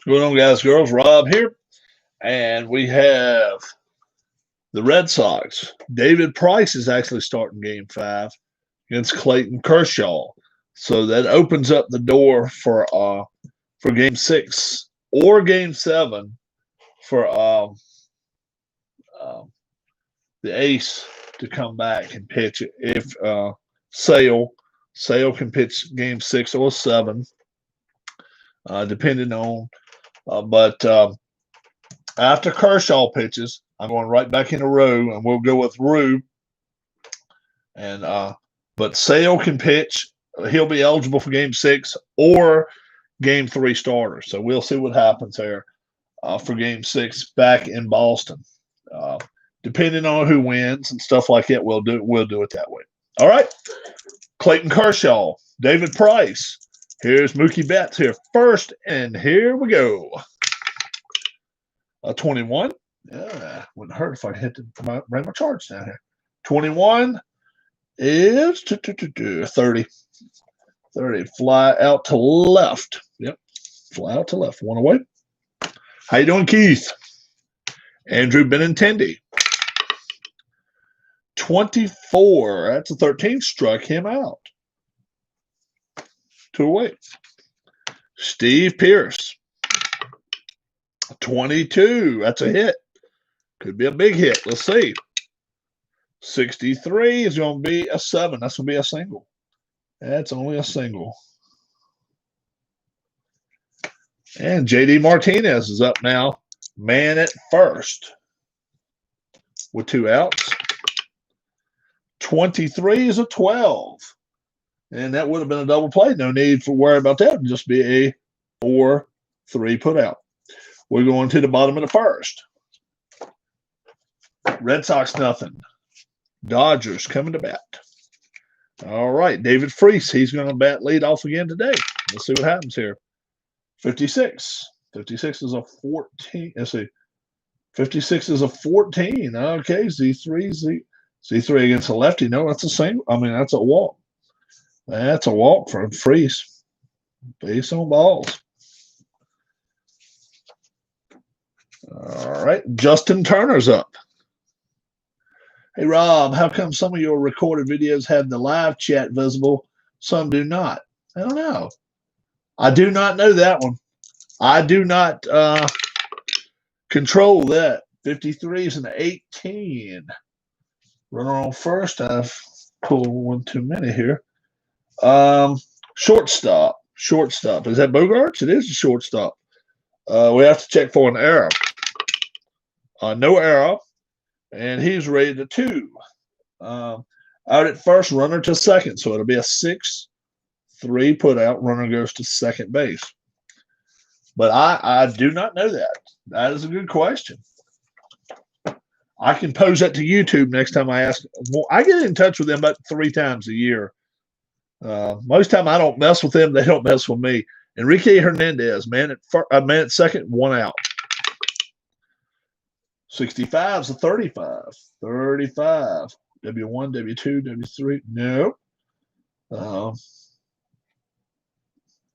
Going on, guys, girls? Rob here, and we have the Red Sox. David Price is actually starting Game 5 against Clayton Kershaw, so that opens up the door for Game 6 or Game 7 for the ace to come back and pitch it. If Sale can pitch Game 6 or 7, depending on. But after Kershaw pitches, I'm going right back in a row, and we'll go with Rube. And but Sale can pitch; he'll be eligible for Game 6 or Game 3 starter. So we'll see what happens there for Game 6 back in Boston. Depending on who wins and stuff like that, we'll do it that way. All right, Clayton Kershaw, David Price. Here's Mookie Betts here first, and here we go. 21. Yeah, wouldn't hurt if I hit ran my charts down here. 21 is 30. 30. Fly out to left. Yep, fly out to left. One away. How you doing, Keith? Andrew Benintendi. 24. That's a 13. Struck him out. 2 away. Steve Pierce. 22. That's a hit. Could be a big hit. Let's see. 63 is going to be a 7. That's going to be a single. That's only a single. And J.D. Martinez is up now. Man at first with 2 outs. 23 is a 12. And that would have been a double play. No need for worry about that. It'd just be a 4-3 put out. We're going to the bottom of the first. Red Sox nothing. Dodgers coming to bat. All right, David Freese. He's going to bat lead off again today. Let's see what happens here. 56. 56 is a 14. Let's see. 56 is a 14. Okay, Z3 against a lefty. No, that's a single. I mean, that's a walk. That's a walk from Freese. Base on balls. All right. Justin Turner's up. Hey, Rob, how come some of your recorded videos have the live chat visible? Some do not. I don't know. I do not know that one. I do not control that. 53 is an 18. Runner on first. I've pulled one too many here. Shortstop. Shortstop. Is that Bogarts? It is a shortstop. We have to check for an error. No error. And he's rated a 2. Out at first, runner to second. So it'll be a 6-3 put out. Runner goes to second base. But I do not know that. That is a good question. I can pose that to YouTube next time I ask. Well, I get in touch with them about 3 times a year. Most time I don't mess with them. They don't mess with me. Enrique Hernandez, man at second, 1 out. 65 is a 35. 35. W1, W2, W3. No.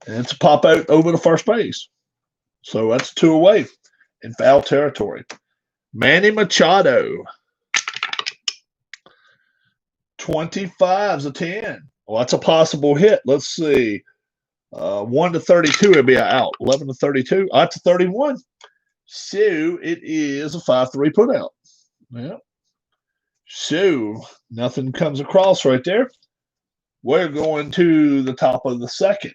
And it's a pop out over the first base. So that's 2 away in foul territory. Manny Machado. 25 is a 10. Well, that's a possible hit. Let's see. 1 to 32 would be an out. 11 to 32. That's a 31. So it is a 5-3 put out. Yeah. So nothing comes across right there. We're going to the top of the second.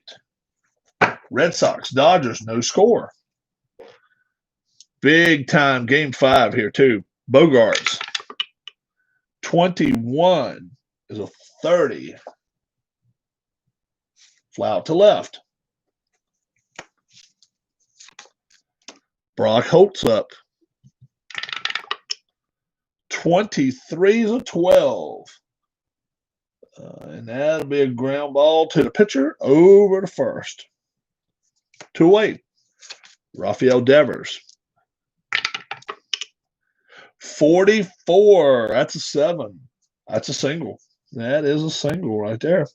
Red Sox, Dodgers, no score. Big time Game 5 here too. Bogarts. 21 is a 30. Fly out to left. Brock Holt's up. 23 is a 12. And that'll be a ground ball to the pitcher over to first. 2 away. Rafael Devers. 44. That's a 7. That's a single. That is a single right there.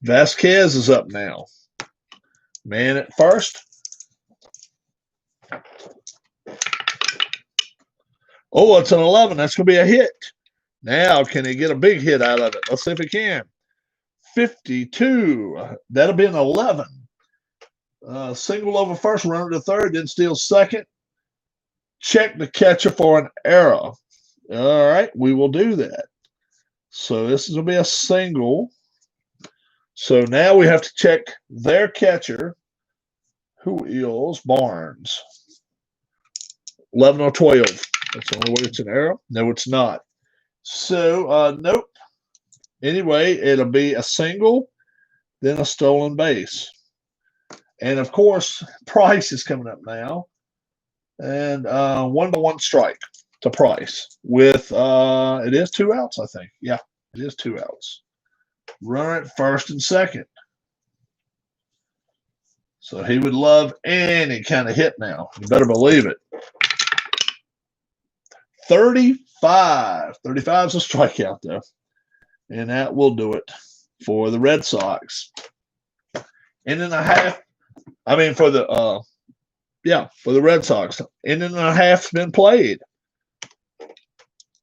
Vasquez is up now. Man at first. Oh, it's an 11. That's going to be a hit. Now, can he get a big hit out of it? Let's see if he can. 52. That'll be an 11. Single over first, runner to third, then steal second. Check the catcher for an error. All right, we will do that. So this is going to be a single. So now we have to check their catcher, who is Barnes. 11 or 12. That's the only way it's an error. No, it's not. So, nope. Anyway, it'll be a single, then a stolen base. And, of course, Price is coming up now. And 1-1 strike to Price with, it is 2 outs, I think. Yeah, it is 2 outs. Runner at first and second. So he would love any kind of hit now. You better believe it. 35. 35 is a strikeout, though. And that will do it for the Red Sox. Inning and a half. I mean, for the for the Red Sox. Inning and a half's been played.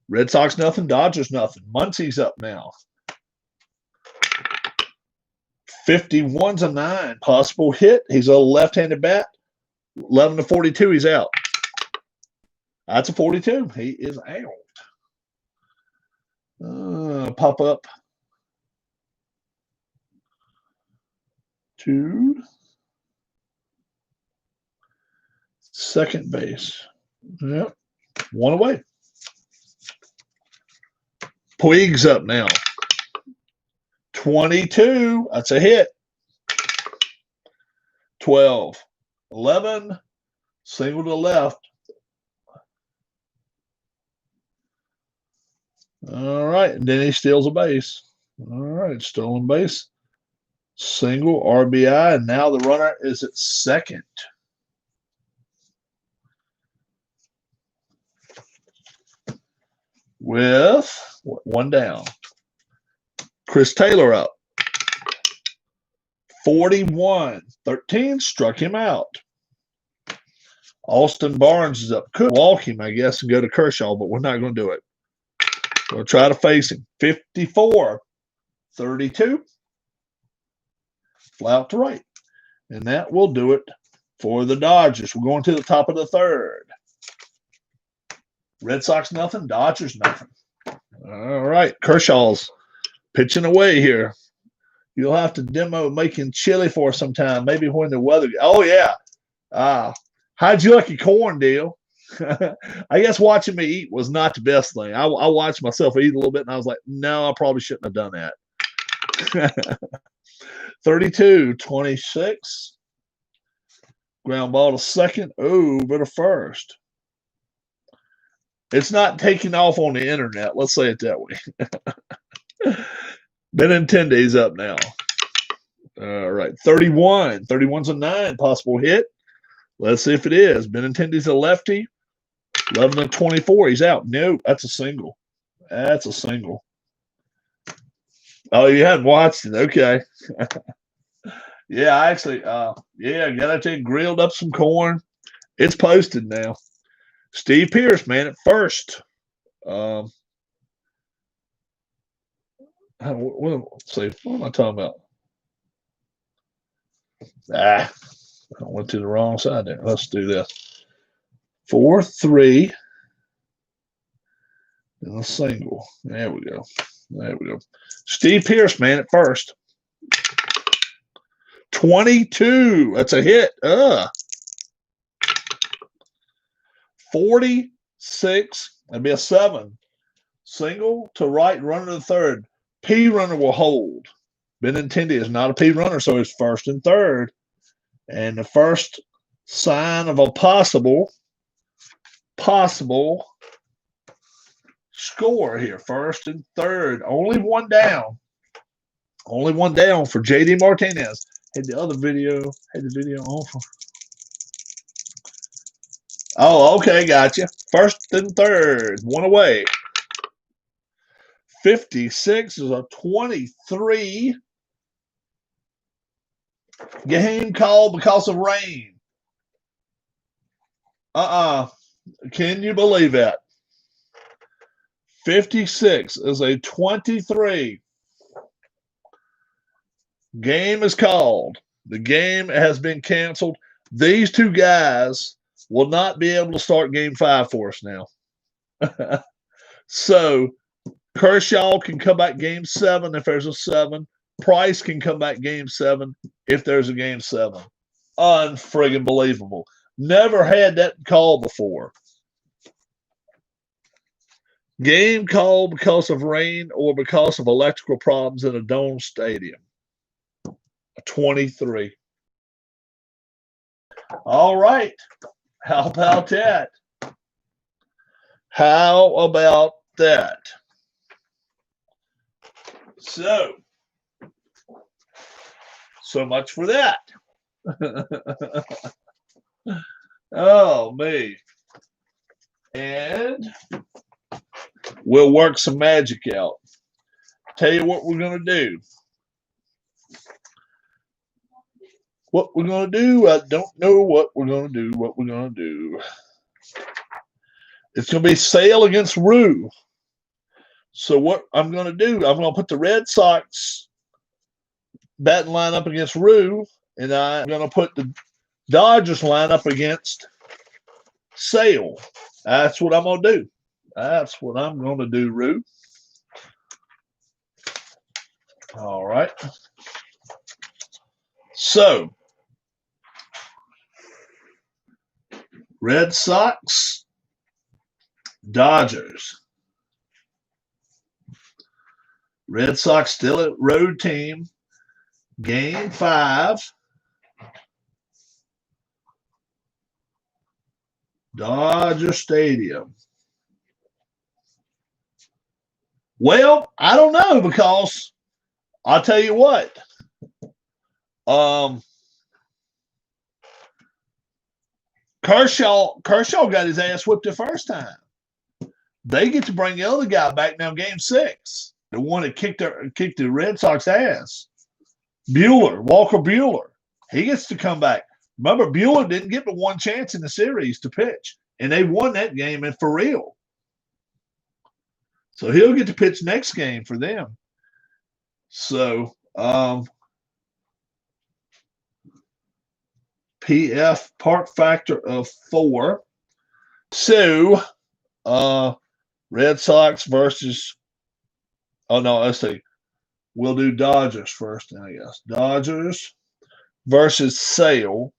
Red Sox nothing, Dodgers nothing. Muncie's up now. 51's a 9. Possible hit. He's a left-handed bat. 11 to 42, he's out. That's a 42. He is out. Pop up to second base. Yep. 1 away. Puig's up now. 22. That's a hit. 12. 11. Single to left. All right. And then he steals a base. All right. Stolen base. Single RBI. And now the runner is at second. With 1 down. Chris Taylor up. 41-13 struck him out. Austin Barnes is up. Could walk him, I guess, and go to Kershaw, but we're not going to do it. We'll try to face him. 54-32. Fly out to right. And that will do it for the Dodgers. We're going to the top of the third. Red Sox nothing, Dodgers nothing. All right, Kershaw's pitching away here. You'll have to demo making chili for us sometime, maybe when the weather. Oh, yeah. How'd you like your corn, deal? I guess watching me eat was not the best thing. I watched myself eat a little bit, and I was like, no, I probably shouldn't have done that. 32-26. Ground ball to second. Over to first. It's not taking off on the internet. Let's say it that way. Benintendi's up now. All right. 31. 31's a 9. Possible hit. Let's see if it is. Benintendi's a lefty. 11 to 24. He's out. No, that's a single. That's a single. Oh, you hadn't watched it. Okay. Yeah, I actually, got to grilled up some corn. It's posted now. Steve Pierce, man, at first. Let's see. What am I talking about? I went to the wrong side there. Let's do this. 4-3. And a single. There we go. There we go. Steve Pierce, man, at first. 22. That's a hit. 46. That'd be a 7. Single to right, runner to third. P runner will hold. Benintendi is not a P runner, so it's first and third. And the first sign of a possible score here. First and third. Only 1 down. Only 1 down for JD Martinez. Had the video on for. Oh, okay, gotcha. First and third, 1 away. 56 is a 23. Game called because of rain. Can you believe that? 56 is a 23. Game is called. The game has been canceled. These two guys will not be able to start game 5 for us now. So Kershaw can come back game 7 if there's a 7. Price can come back game 7 if there's a game 7. Unfriggin' believable. Never had that call before. Game called because of rain or because of electrical problems in a dome stadium. A 23. All right. How about that? How about that? So much for that. Oh, me. And we'll work some magic out. Tell you what we're going to do. What we're going to do, I don't know what we're going to do. It's going to be Sale against Rue. So what I'm going to do, I'm going to put the Red Sox batting lineup against Rue, and I'm going to put the Dodgers lineup against Sale. That's what I'm going to do. That's what I'm going to do, Rue. All right. So, Red Sox, Dodgers. Red Sox still a road team. Game 5. Dodger Stadium. Well, I don't know, because I'll tell you what. Kershaw got his ass whipped the first time. They get to bring the other guy back now, game 6. The one that kicked the Red Sox ass. Walker Buehler. He gets to come back. Remember, Buehler didn't get but one chance in the series to pitch, and they won that game, and for real. So he'll get to pitch next game for them. So, PF park factor of 4. So, Red Sox versus, oh no, let's see. We'll do Dodgers first, I guess. Dodgers versus Sale.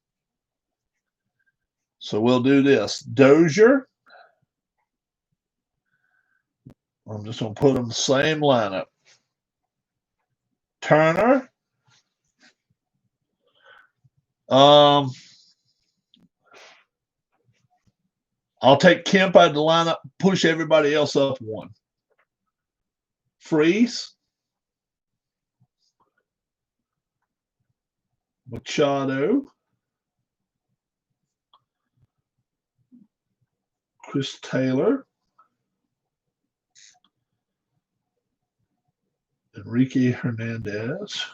So we'll do this. Dozier. I'm just going to put them the same lineup. Turner. I'll take Kemp out of the lineup, push everybody else up 1. Freeze. Machado. Chris Taylor. Enrique Hernandez.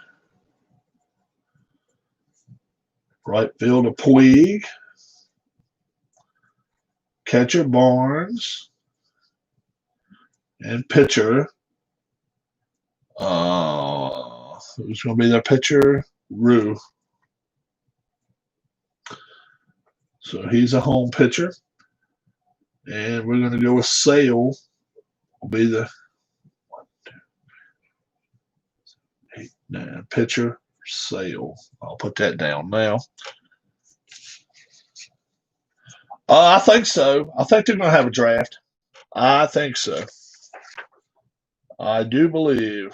Right fielder Puig. Catcher Barnes. And pitcher. Who's going to be their pitcher? Rue. So he's a home pitcher. And we're going to go with Sale. Will be the 1, 2, 8, 9 pitcher. Sale. I'll put that down now. I think so. I think they're going to have a draft. I think so. I do believe.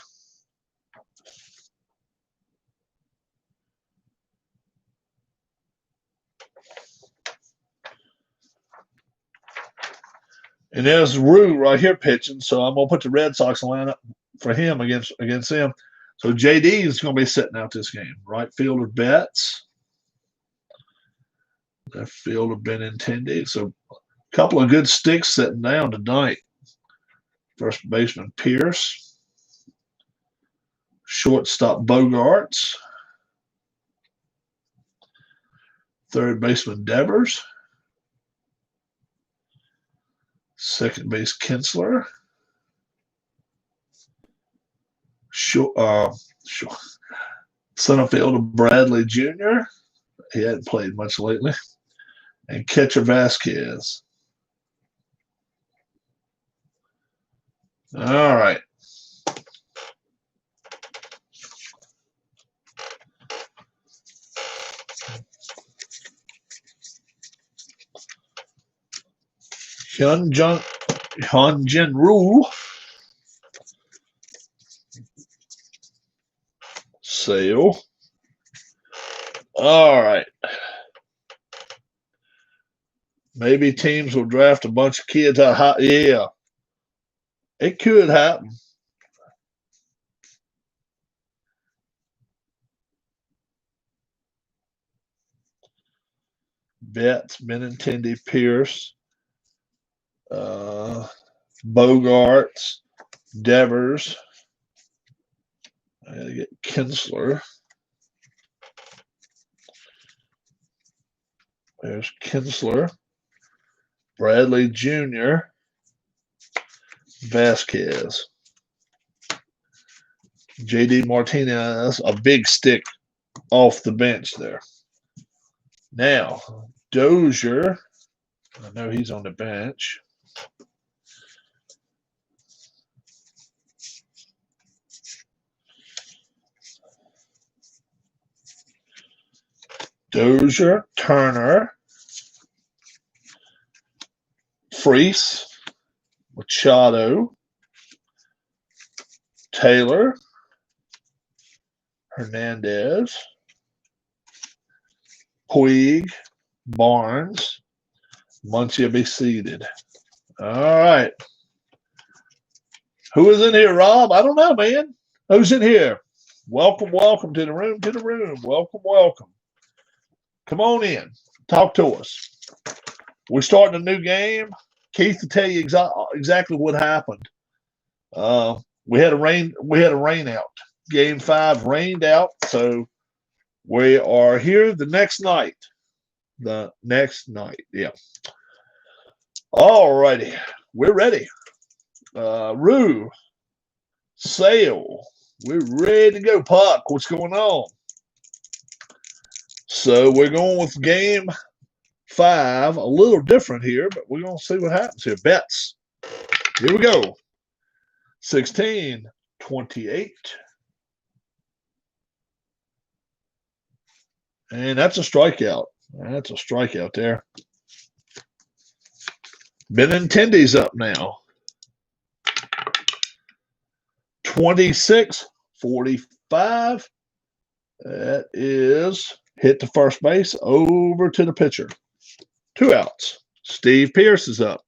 And there's Rue right here pitching, so I'm going to put the Red Sox lineup for him against him. So JD is going to be sitting out this game. Right fielder Betts. Left fielder Benintendi. So a couple of good sticks sitting down tonight. First baseman Pierce. Shortstop Bogarts. Third baseman Devers. Second base Kinsler. center fielder Bradley Jr. He hadn't played much lately. And catcher Vasquez. All right. Hyunjin Ryu. Sale. All right. Maybe teams will draft a bunch of kids out high. Yeah. It could happen. Betts, Benintendi, Pierce, Bogarts, Devers. I gotta get Kinsler. There's Kinsler, Bradley Jr., Vasquez, JD Martinez, a big stick off the bench there. Now, Dozier, I know he's on the bench. Dozier, Turner, Freese, Machado, Taylor, Hernandez, Puig, Barnes, Muncie be seated. All right. Who is in here, Rob? I don't know, man. Who's in here? Welcome, welcome to the room, Welcome, welcome. Come on in. Talk to us. We're starting a new game. Keith will tell you exactly what happened. We had a rain out. Game 5 rained out, so we are here the next night. The next night, yeah. All righty. We're ready. Rue, Sale, we're ready to go. Puck, what's going on? So we're going with game 5, a little different here, but we're going to see what happens here. Bets. Here we go. 16, 28. And that's a strikeout. That's a strikeout there. Benintendi's up now. 26, 45. That is hit to first base, over to the pitcher. 2 outs. Steve Pierce is up.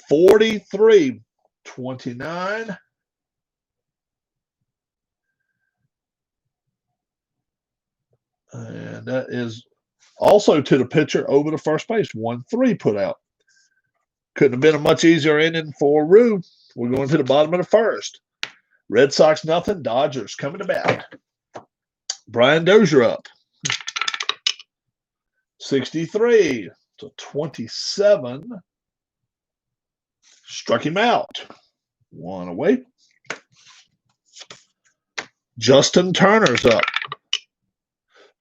43, 29. And that is also to the pitcher, over to first base. 1-3 put out. Couldn't have been a much easier inning for Rue. We're going to the bottom of the first. Red Sox nothing. Dodgers coming to bat. Brian Dozier up. 63 to 27. Struck him out. 1 away. Justin Turner's up.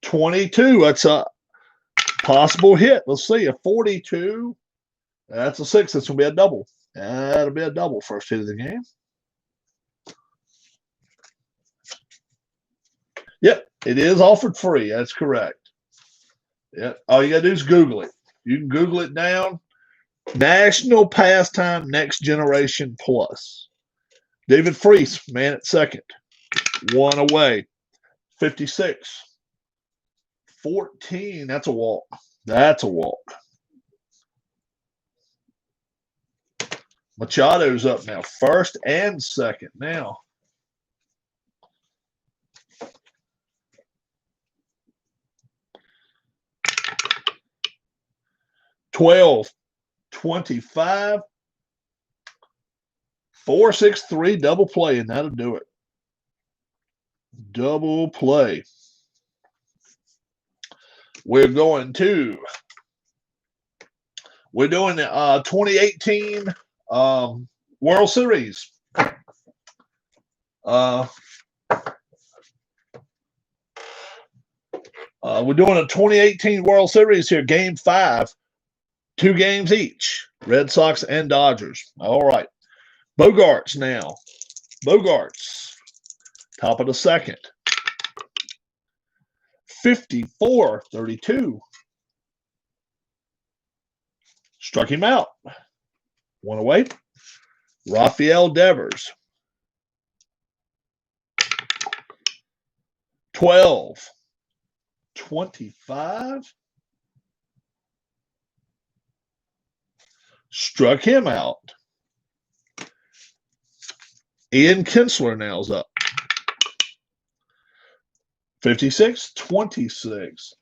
22. That's a possible hit. Let's see. A 42. That's a 6. That's going to be a double. That'll be a double. First hit of the game. Yep. It is offered free. That's correct. Yep. All you got to do is Google it. You can Google it down. National Pastime Next Generation Plus. David Freese, man at second. 1 away. 56. 14. That's a walk. That's a walk. Machado's up now. First and second now. $12, 25, 4-6-3 double play, and that'll do it. Double play. We're doing the 2018 World Series. We're doing a 2018 World Series here, Game 5. 2 games each, Red Sox and Dodgers. All right. Bogarts now. Bogarts, top of the second. 54-32. Struck him out. 1 away. Rafael Devers. 12-25. Struck him out. Ian Kinsler now's up. 56-26.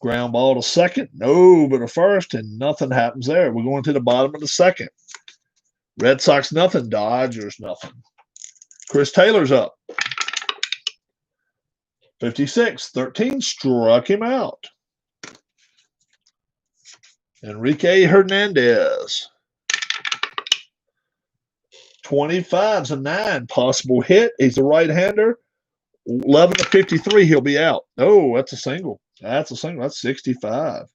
Ground ball to second. No, but a first, and nothing happens there. We're going to the bottom of the second. Red Sox nothing. Dodgers nothing. Chris Taylor's up. 56-13. Struck him out. Enrique Hernandez. 25-9. Possible hit. He's a right-hander. 11-53. He'll be out. Oh, that's a single. That's a single. That's 65.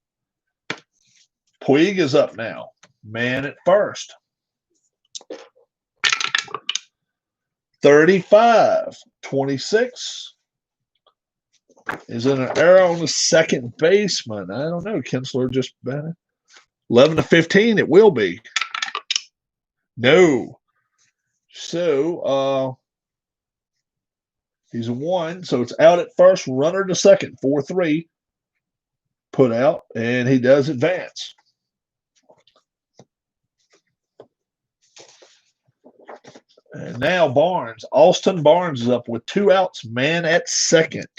Puig is up now. Man at first. 35-26. Is in an error on the second baseman. I don't know. Kinsler just better. 11-15. It will be. No. So, he's a 1. So it's out at first. Runner to second. 4-3. Put out. And he does advance. And now Barnes. Austin Barnes is up with 2 outs. Man at second.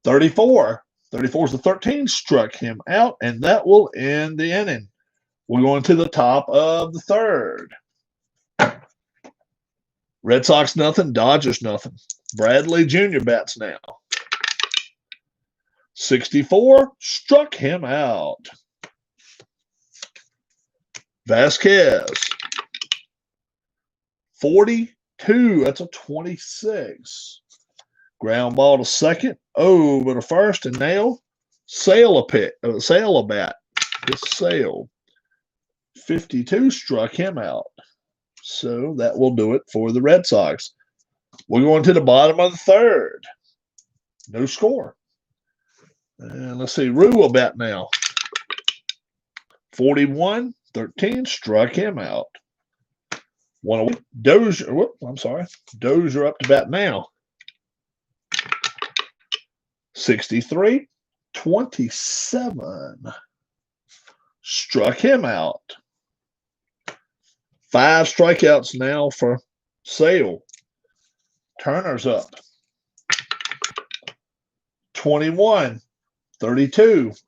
$34 to 13. Struck him out, and that will end the inning. We're going to the top of the third. Red Sox nothing. Dodgers nothing. Bradley Jr. bats now. 64. Struck him out. Vasquez. 42. That's a 26. Ground ball to second. Oh, but a first and nail. Sale a bat. Just Sale. 52 struck him out. So that will do it for the Red Sox. We're going to the bottom of the third. No score. And let's see. Rue will bat now. 41-13 struck him out. 1 away. Dozier. Whoop, I'm sorry. Dozier up to bat now. 63-27. Struck him out. 5 strikeouts now for Sale. Turner's up. 21-32.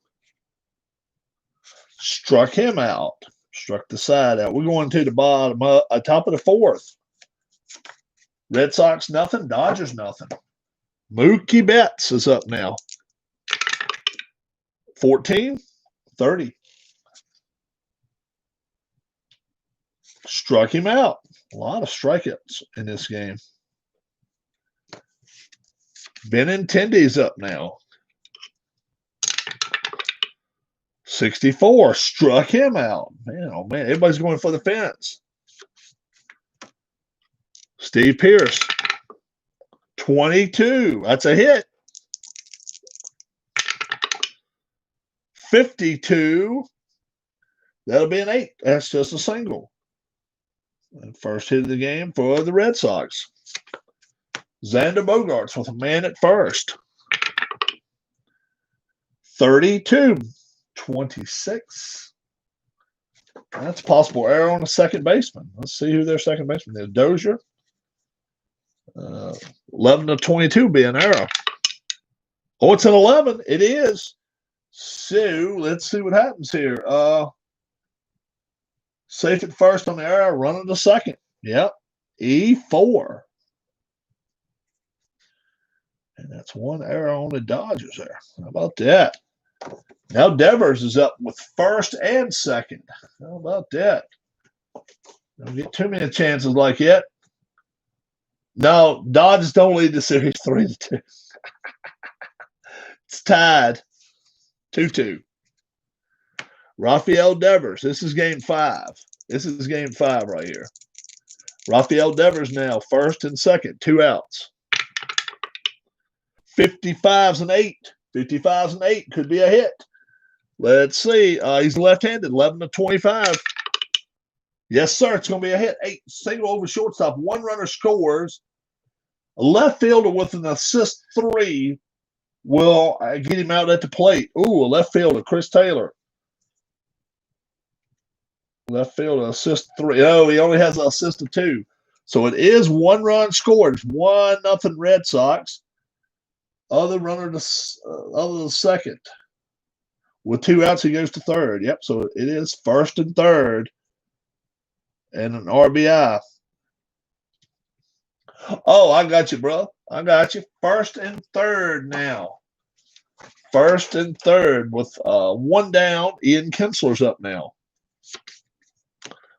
Struck him out. Struck the side out. We're going to the bottom, top of the fourth. Red Sox nothing. Dodgers nothing. Mookie Betts is up now. 14-30. Struck him out. A lot of strikeouts in this game. Benintendi's up now. 64. Struck him out. Man, oh man, everybody's going for the fence. Steve Pearce. 22. That's a hit. 52. That'll be an 8. That's just a single. And first hit of the game for the Red Sox. Xander Bogaerts with a man at first. 32-26. That's a possible error on the second baseman. Let's see who their second baseman is. Dozier. 11-22 be an error. Oh, it's an 11. It is. So let's see what happens here. Safe at first on the error, running to second. Yep. E4. And that's 1 error on the Dodgers there. How about that? Now Devers is up with first and second. How about that? Don't get too many chances like that. No, Dodgers don't lead the series 3-2. It's tied 2-2. Rafael Devers. This is game 5. This is game 5 right here. Rafael Devers now first and second, 2 outs. 55s and 8. 55s and 8 could be a hit. Let's see. He's left-handed, 11-25. Yes, sir. It's going to be a hit. 8 single over shortstop. 1 runner scores. A left fielder with an assist 3 will get him out at the plate. Ooh, a left fielder, Chris Taylor. Left fielder, assist 3. Oh, he only has an assist of 2. So it is 1 run scored. It's 1-0 Red Sox. Other runner other than second. With 2 outs, he goes to third. Yep, so it is first and third. And an RBI. Oh, I got you, bro. I got you. First and third now. First and third with 1 down. Ian Kinsler's up now.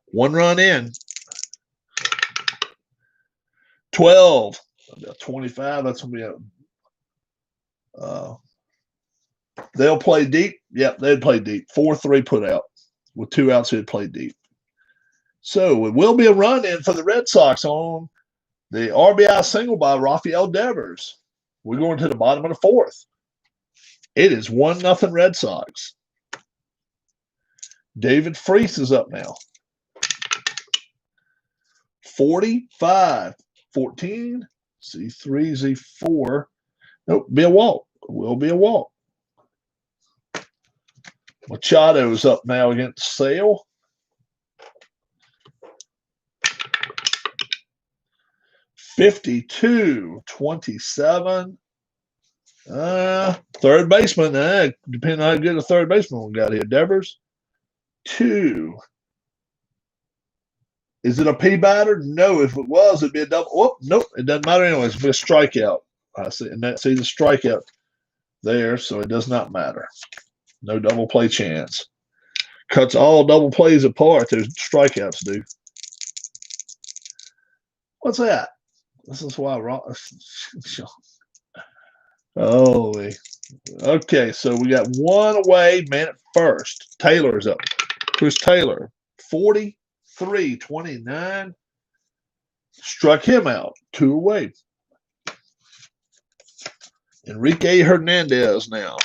1 run in. 12. 25. That's going to be they'll play deep. Yep, they'd play deep. 4-3 put out. With 2 outs, they'd play deep. So it will be a run in for the Red Sox on the RBI single by Rafael Devers. We're going to the bottom of the 4th. It is 1-0 Red Sox. David Freese is up now. 45, 14, Z3, Z4. Nope, be a walk. Will be a walk. Machado's up now against Sale. 52-27. Third baseman. Depending on how good a third baseman we got here. Devers. 2. Is it a P batter? No. If it was, it'd be a double. Oh, nope. It doesn't matter anyway. It'd be a strikeout. I see. And see the strikeout there, so it does not matter. No double play chance. Cuts all double plays apart. Those strikeouts do. What's that? This is why holy. Okay, so we got 1 away. Man at first. Taylor's up. Chris Taylor. 43-29. Struck him out. 2 away. Enrique Hernandez now.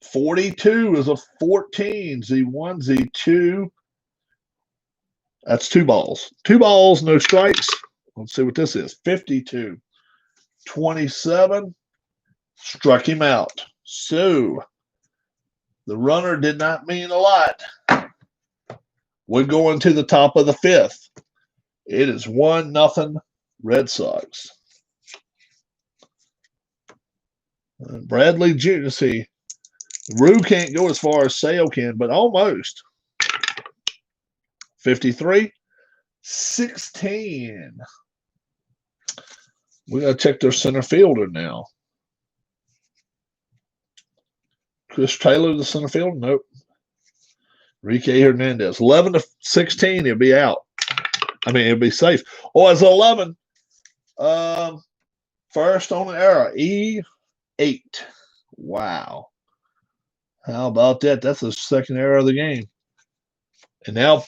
42 is a 14. Z1, Z2. That's 2 balls. 2 balls, no strikes. Let's see what this is. 52-27. Struck him out. So the runner did not mean a lot. We're going to the top of the 5th. It is 1-0 Red Sox. Bradley Jr. See, Rue can't go as far as Sale can, but almost. 53-16. We got to check their center fielder now. Chris Taylor, the center fielder? Nope. Enrique Hernandez. 11-16, he'll be out. I mean, he'll be safe. Oh, it's 11. First on the error. E8. Wow. How about that? That's the second error of the game. And now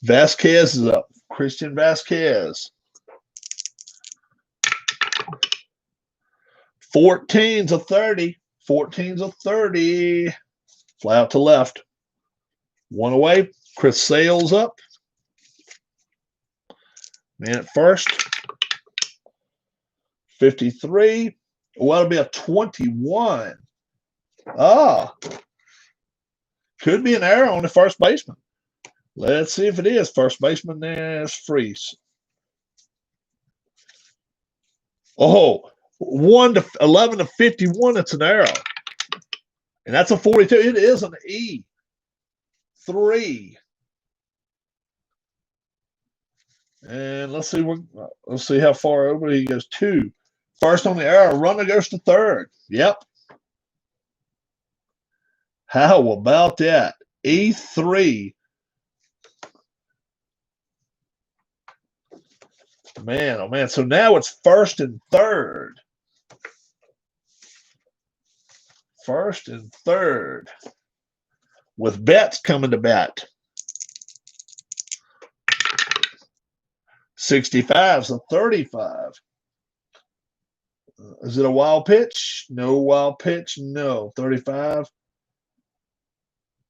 Vasquez is up. Christian Vasquez. 14-30. 14-30. Fly out to left. 1 away. Chris Sale's up. Man at first. 53. Oh, that'll be a 21. Could be an error on the first baseman. Let's see if it is. First baseman, there's Freese. Oh, 11-51, it's an error. And that's a 42. It is an E3. And let's see how far over he goes. 2. First on the error. Runner goes to third. Yep. How about that? E3. Man, oh man. So now it's first and third. First and third. With bets coming to bat. 65 to 35. Is it a wild pitch? No wild pitch. No. 35.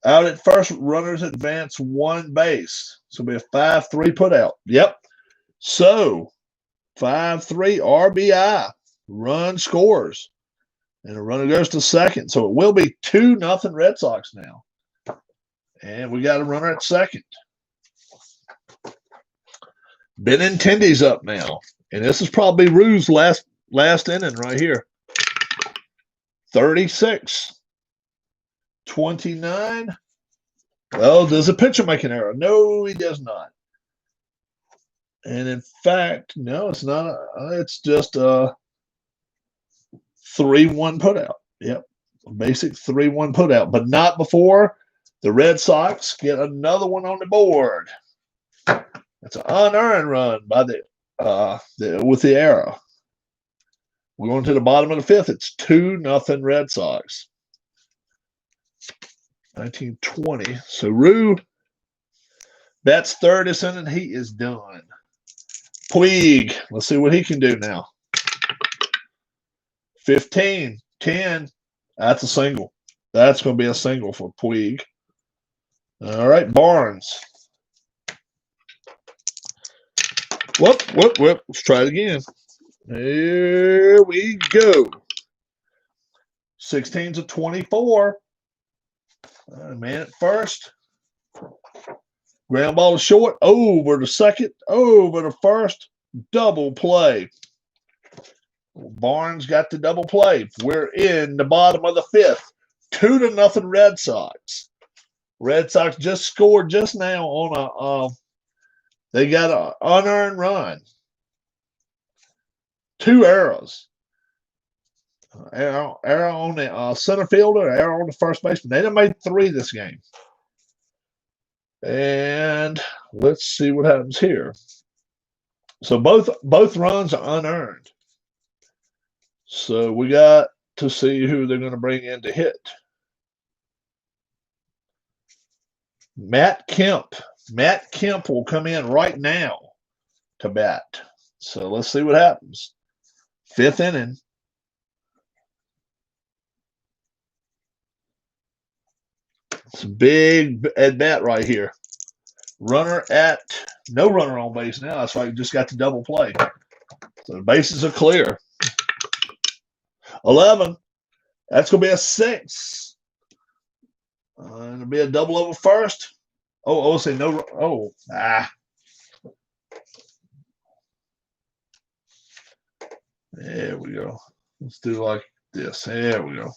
Out at first, runners advance one base. So it'll be a 5-3 put out. Yep. So 5-3 RBI. Run scores. And a runner goes to second. So it will be 2-0 Red Sox now. And we got a runner at second. Benintendi's up now. And this is probably Rue's last inning right here. 36. 29. Well, does the pitcher make an error? No, he does not. And in fact, no, it's not. It's just a 3-1 putout. Yep. A basic 3-1 putout. But not before the Red Sox get another one on the board. It's an unearned run by with the error. We're going to the bottom of the fifth. It's 2-0 Red Sox. 1920. So Rue bats third this inning. He is done. Puig. Let's see what he can do now. 15. 10. That's a single. That's going to be a single for Puig. All right, Barnes. Whoop. Let's try it again. Here we go. 16 to 24. Man at first. Ground ball to short. Over to second. Over to first. Double play. Barnes got the double play. We're in the bottom of the fifth. 2-0 Red Sox. Red Sox just scored just now on they got an unearned run. 2 errors. Error on the center fielder, error on the first baseman. They done made 3 this game. And let's see what happens here. So both runs are unearned. So we got to see who they're going to bring in to hit. Matt Kemp. Matt Kemp will come in right now to bat. So let's see what happens. 5th inning. It's a big at bat right here. No runner on base now. That's why you just got the double play. So the bases are clear. 11. That's going to be a 6. It'll be a double over first. Say no. There we go. Let's do like this. There we go.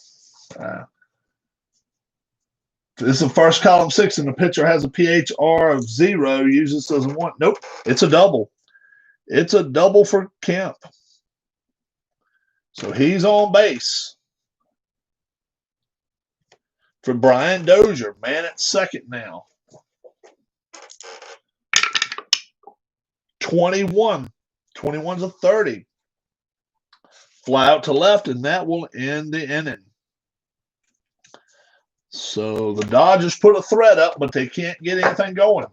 This is the first column 6, and the pitcher has a PHR of 0. Uses doesn't want. Nope. It's a double. It's a double for Kemp. So he's on base. For Brian Dozier, man at second now. 21. 21's a 30. Fly out to left, and that will end the inning. So the Dodgers put a threat up, but they can't get anything going.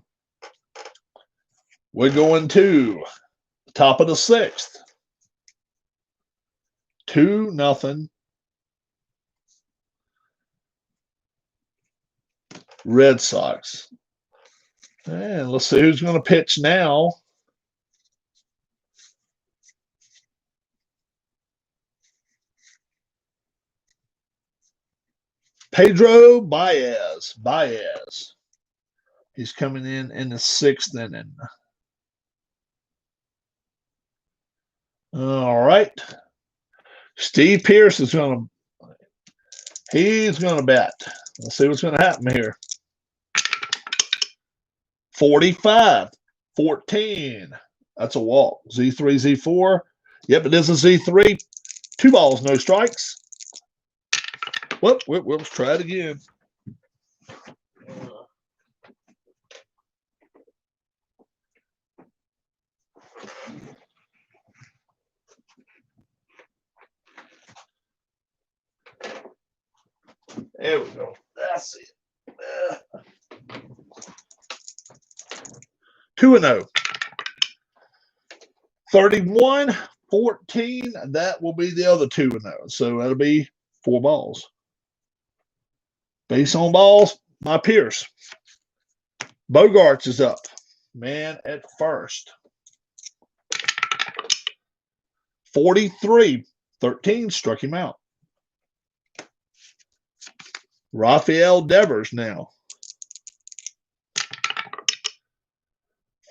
We're going to the top of the 6th. 2-0 Red Sox. And let's see who's going to pitch now. Pedro Baez. He's coming in the 6th inning. All right. Steve Pearce is going to bat. Let's see what's going to happen here. 45, 14. That's a walk. Z3, Z4. Yep, it is a Z3. 2 balls, no strikes. Whoop. Let's try it again. There we go. That's it. 2-0. 31-14. That will be the other 2-0. So that'll be 4 balls. Base on balls, my Pierce. Bogarts is up. Man at first. 43-13. Struck him out. Rafael Devers now.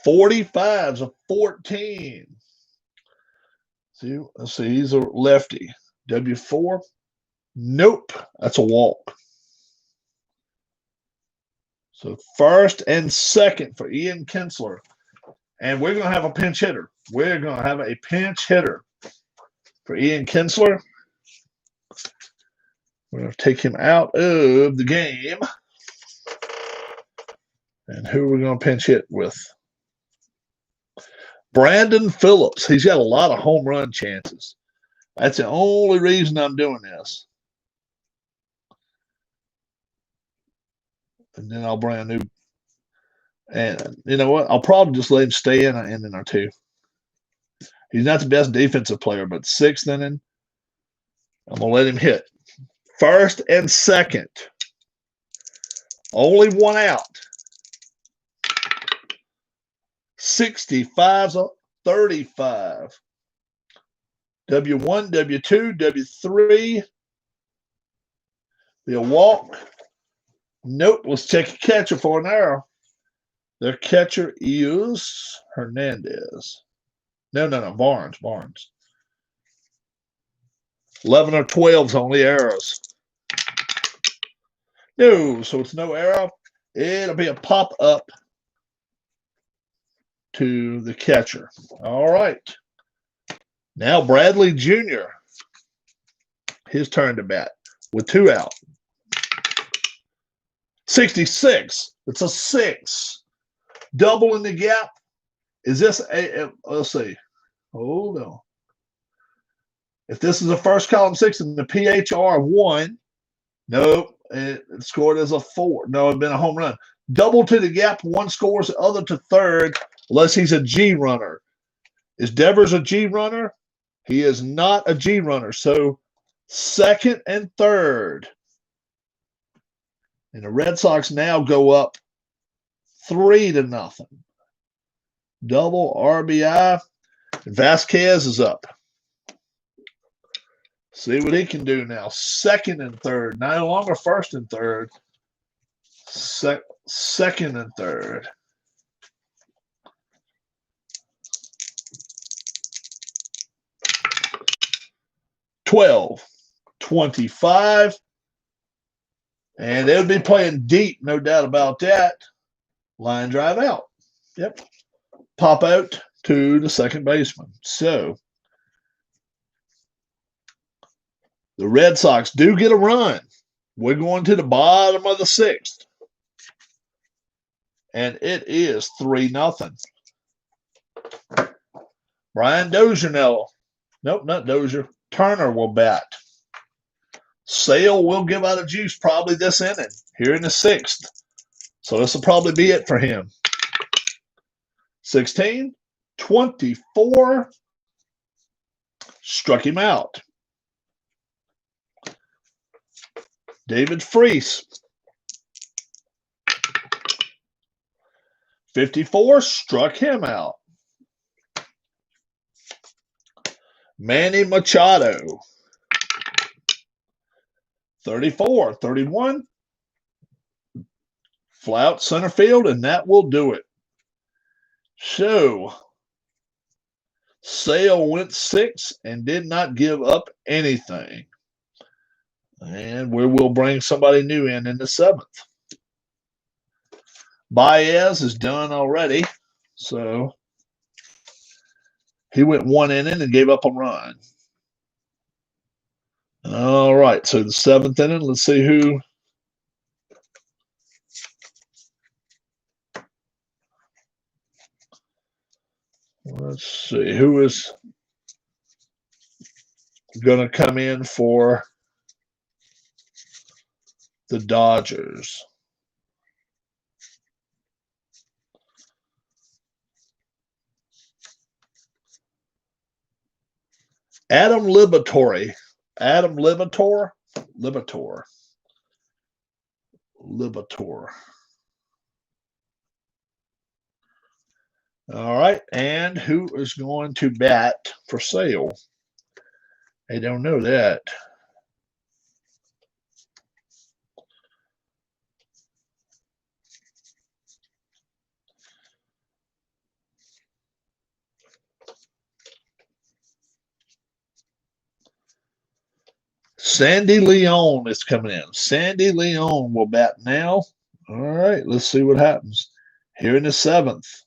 45-14. See, let's see, he's a lefty. W4. Nope, that's a walk. So first and second for Ian Kinsler. And we're going to have a pinch hitter. We're going to have a pinch hitter for Ian Kinsler. We're going to take him out of the game. And who are we going to pinch hit with? Brandon Phillips. He's got a lot of home run chances. That's the only reason I'm doing this. And then I'll bring a new. And you know what? I'll probably just let him stay in an inning or two. He's not the best defensive player, but 6th inning, I'm going to let him hit. First and second. Only 1 out. 65-35. W1, W2, W3. They'll walk. Nope. Let's check a catcher for an error. Their catcher is Hernandez. No. Barnes. 11 or 12's only errors. No, so it's no error. It'll be a pop-up to the catcher. All right. Now Bradley Jr. His turn to bat with 2 out. 66. It's a 6. Double in the gap. Is this a let's see. Hold on. If this is a first column 6 and the PHR 1, nope. It scored as a 4. No, it'd been a home run. Double to the gap, 1 scores, the other to third, unless he's a G runner. Is Devers a G runner? He is not a G runner. So second and third. And the Red Sox now go up 3-0. Double RBI. Vasquez is up. See what he can do now. Second and third. No longer first and third. Second and third. (12-25). And they'll be playing deep, no doubt about that. Line drive out. Yep. Pop out to the second baseman. So the Red Sox do get a run. We're going to the bottom of the 6th. And it is 3-0. Brian Dozier now. Nope, not Dozier. Turner will bat. Sale will give out a juice probably this inning, here in the 6th. So this will probably be it for him. 16-24. Struck him out. David Freese. 54. Struck him out. Manny Machado. 34-31. Fly out center field, and that will do it. So, Sale went 6 and did not give up anything. And we will bring somebody new in the 7th. Baez is done already. So, he went 1 inning and gave up a run. All right, so the 7th inning, let's see who. Let's see who is going to come in for the Dodgers. Adam Liberatore. Adam Liberatore. Liberatore. Liberatore. All right. And who is going to bat for Sale? I don't know that. Sandy Leon is coming in. Sandy Leon will bat now. All right, let's see what happens. Here in the 7th.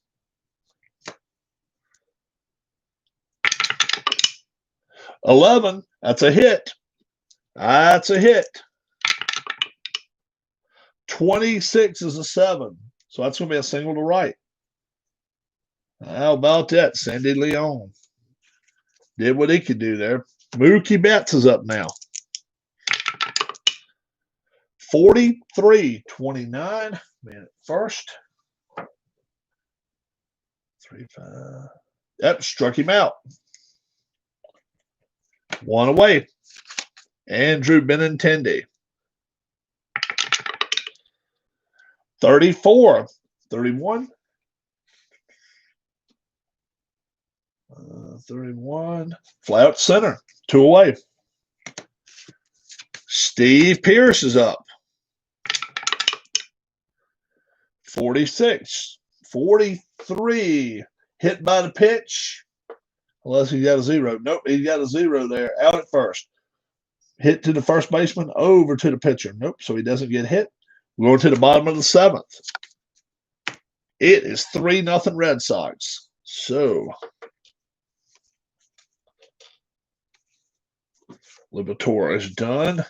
$11. That's a hit. That's a hit. 26 is a 7. So that's going to be a single to right. How about that? Sandy Leon did what he could do there. Mookie Betts is up now. 43-29. Man at first. 3-5. Yep, struck him out. One away. Andrew Benintendi. 34-31. 31. Fly out center. 2 away. Steve Pearce is up. 46. 43. Hit by the pitch. Unless he got a 0. Nope, he got a 0 there. Out at first. Hit to the first baseman. Over to the pitcher. Nope, so he doesn't get hit. We're going to the bottom of the 7th. It is 3-0 Red Sox. So, Liberatore is done.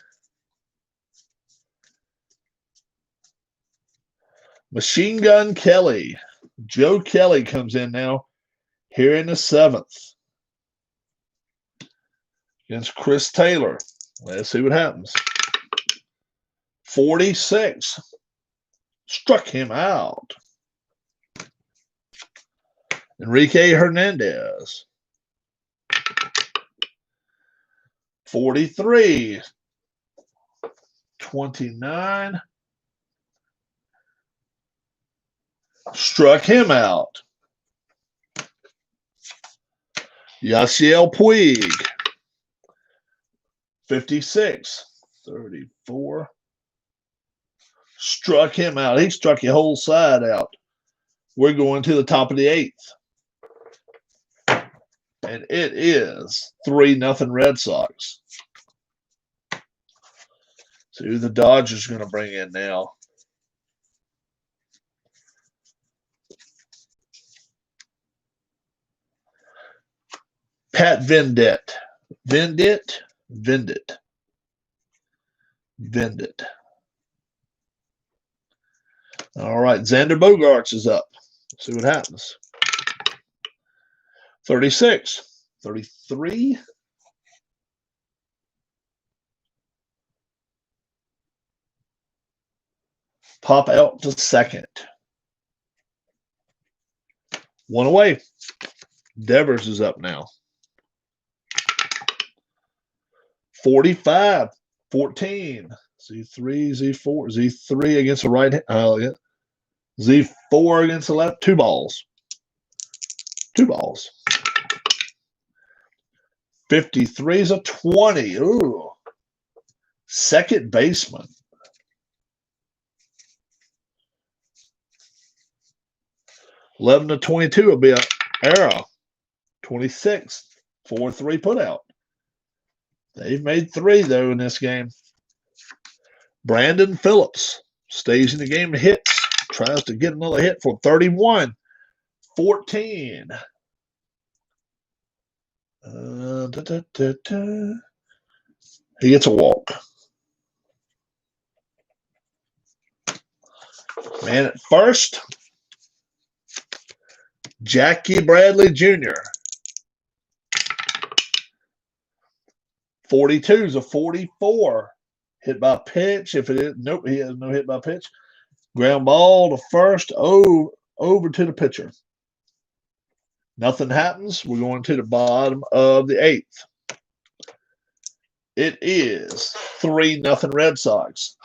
Machine Gun Kelly. Joe Kelly comes in now here in the 7th against Chris Taylor. Let's see what happens. 46. Struck him out. Enrique Hernandez. 43. 29. Struck him out. Yasiel Puig. 56. 34. Struck him out. He struck your whole side out. We're going to the top of the 8th. And it is 3-0 Red Sox. So who the Dodgers going to bring in now? Pat Venditte. Venditte. All right, Xander Bogaerts is up. Let's see what happens. 36. 33. Pop out to second. 1 away. Devers is up now. 45. 14. Z3, Z4, Z3 against the right hand. Z4 against the left. 2 balls. 2 balls. 53 is a 20. Ooh. Second baseman. $11 to 22 will be an error. 26. 4-3 put out. They've made 3, though, in this game. Brandon Phillips stays in the game, hits, tries to get another hit for 31-14. He gets a walk. Man at first. Jackie Bradley Jr. 42 is a 44. Hit by pitch. If it is, nope, he has no hit by pitch. Ground ball to first, over to the pitcher. Nothing happens. We're going to the bottom of the 8th. It is 3-0 Red Sox.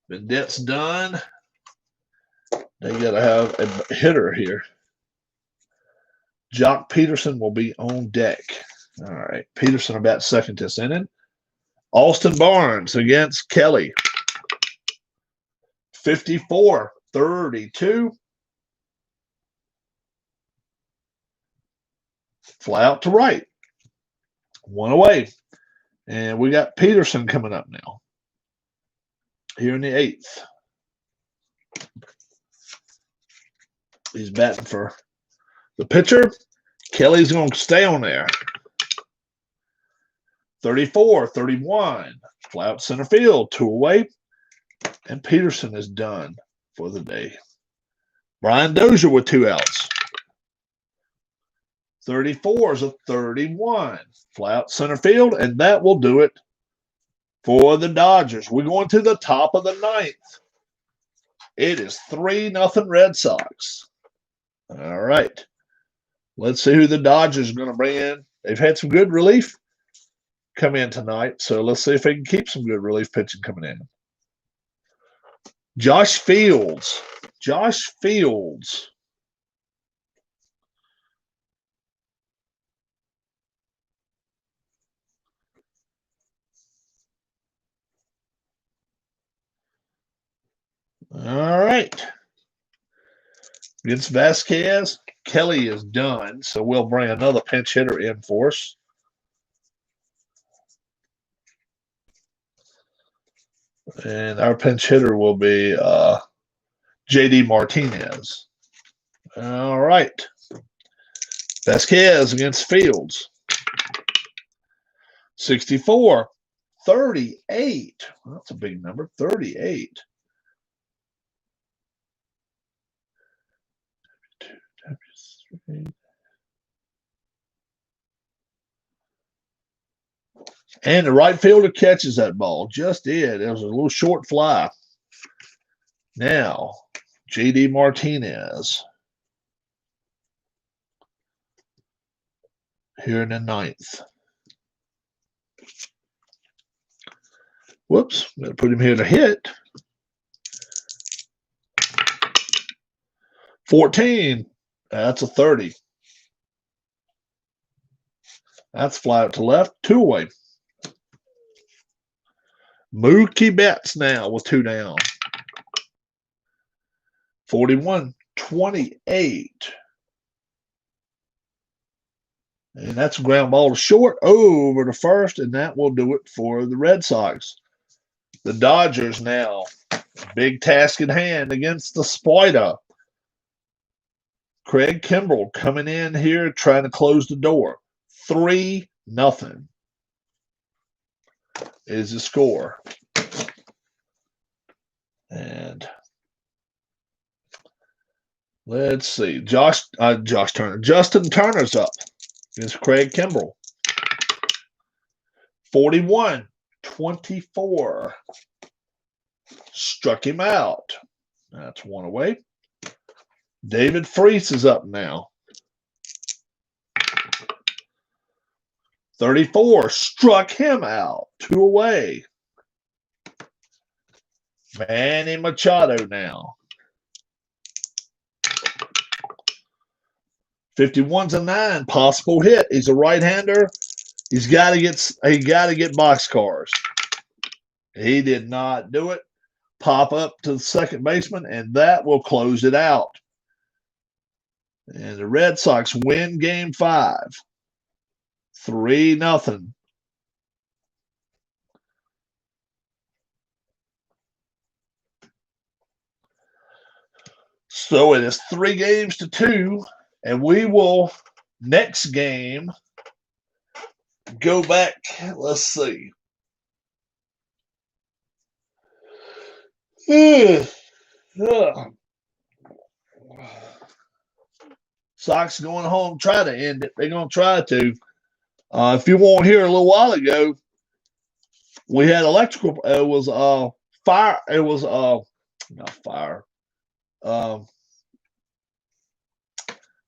Vendette's done. They got to have a hitter here. Jock Peterson will be on deck. All right. Peterson about second this inning. Austin Barnes against Kelly. 54-32. Fly out to right. One away. And we got Peterson coming up now. Here in the 8th. He's batting for the pitcher. Kelly's going to stay on there. 34-31. Fly out center field. 2 away. And Peterson is done for the day. Brian Dozier with 2 outs. 34 is a 31. Fly out center field, and that will do it for the Dodgers. We're going to the top of the 9th. It is 3-0 Red Sox. All right. Let's see who the Dodgers are going to bring in. They've had some good relief come in tonight, so let's see if they can keep some good relief pitching coming in. Josh Fields. Josh Fields. All right. Against Vasquez, Kelly is done, so we'll bring another pinch hitter in for us. And our pinch hitter will be J.D. Martinez. All right. Vasquez against Fields. 64-38. Well, that's a big number. 38. And the right fielder catches that ball. Just did. It was a little short fly. Now, J.D. Martinez. Here in the 9th. Whoops. I'm going to put him here to hit. 14. That's a 30. That's fly out to left. 2 away. Mookie Betts now with 2 down. 41-28. And that's a ground ball to short over to first, and that will do it for the Red Sox. The Dodgers now, big task at hand against the Spider. Craig Kimbrell coming in here trying to close the door. 3-0 is the score. And let's see. Justin Turner's up against Craig Kimbrell. 41-24. Struck him out. That's 1 away. David Freese is up now. 34. Struck him out. 2 away. Manny Machado now. 51's a 9. Possible hit. He's a right-hander. He got to get boxcars. He did not do it. Pop up to the second baseman, and that will close it out. And the Red Sox win Game 5. 3-0. So it is 3-2, and we will next game go back. Let's see. Sox going home, try to end it. They're going to try to. If you weren't here a little while ago, we had electrical. It was fire. It was not fire. Um,